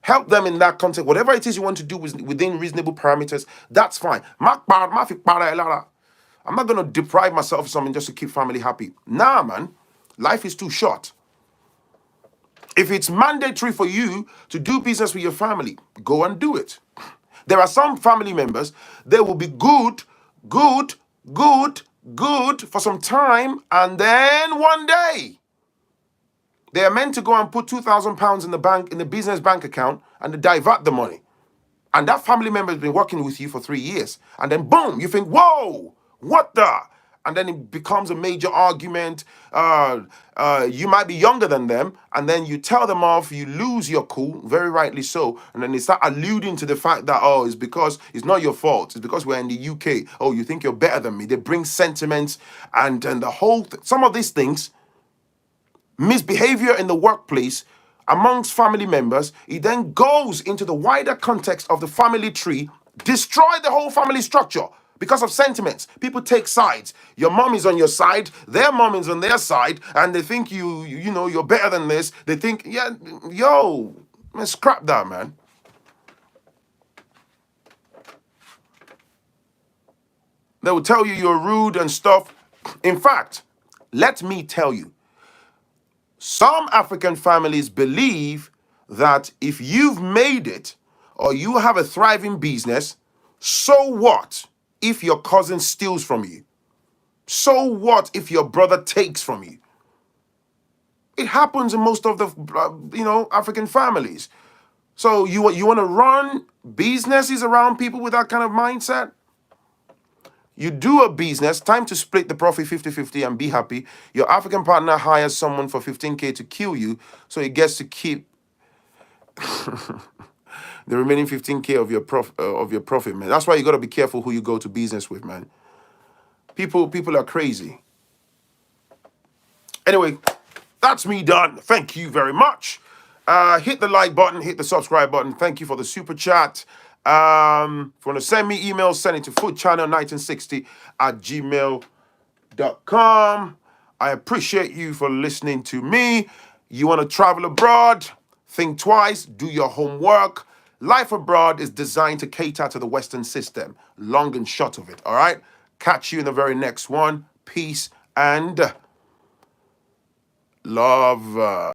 Help them in that context. Whatever it is you want to do within reasonable parameters, that's fine. I'm not going to deprive myself of something just to keep family happy. Nah, man. Life is too short. If it's mandatory for you to do business with your family, go and do it. There are some family members, they will be good for some time, and then one day, they are meant to go and put £2,000 in the business bank account and divert the money. And that family member has been working with you for 3 years. And then boom, you think, whoa, what the? And then it becomes a major argument. You might be younger than them. And then you tell them off, you lose your cool, very rightly so. And then they start alluding to the fact that, it's because it's not your fault. It's because we're in the UK. Oh, you think you're better than me. They bring sentiments and the whole, some of these things, misbehavior in the workplace amongst family members, it then goes into the wider context of the family tree, destroy the whole family structure because of sentiments. People take sides. Your mom is on your side, their mom is on their side, and they think you're better than this. They think, man, scrap that, man. They will tell you you're rude and stuff. In fact, let me tell you, some African families believe that if you've made it or you have a thriving business, so what if your cousin steals from you? So what if your brother takes from you? It happens in most of the African families. So you want to run businesses around people with that kind of mindset? You do a business, time to split the profit 50-50 and be happy. Your African partner hires someone for 15K to kill you, so he gets to keep the remaining 15K of your profit, man. That's why you got to be careful who you go to business with, man. People are crazy. Anyway, that's me done. Thank you very much. Hit the like button, hit the subscribe button. Thank you for the super chat. If you want to send me emails, send it to foodchannel1960@gmail.com. I appreciate you for listening to me. You want to travel abroad? Think twice, do your homework. Life abroad is designed to cater to the Western system. Long and short of it, all right? Catch you in the very next one. Peace and love.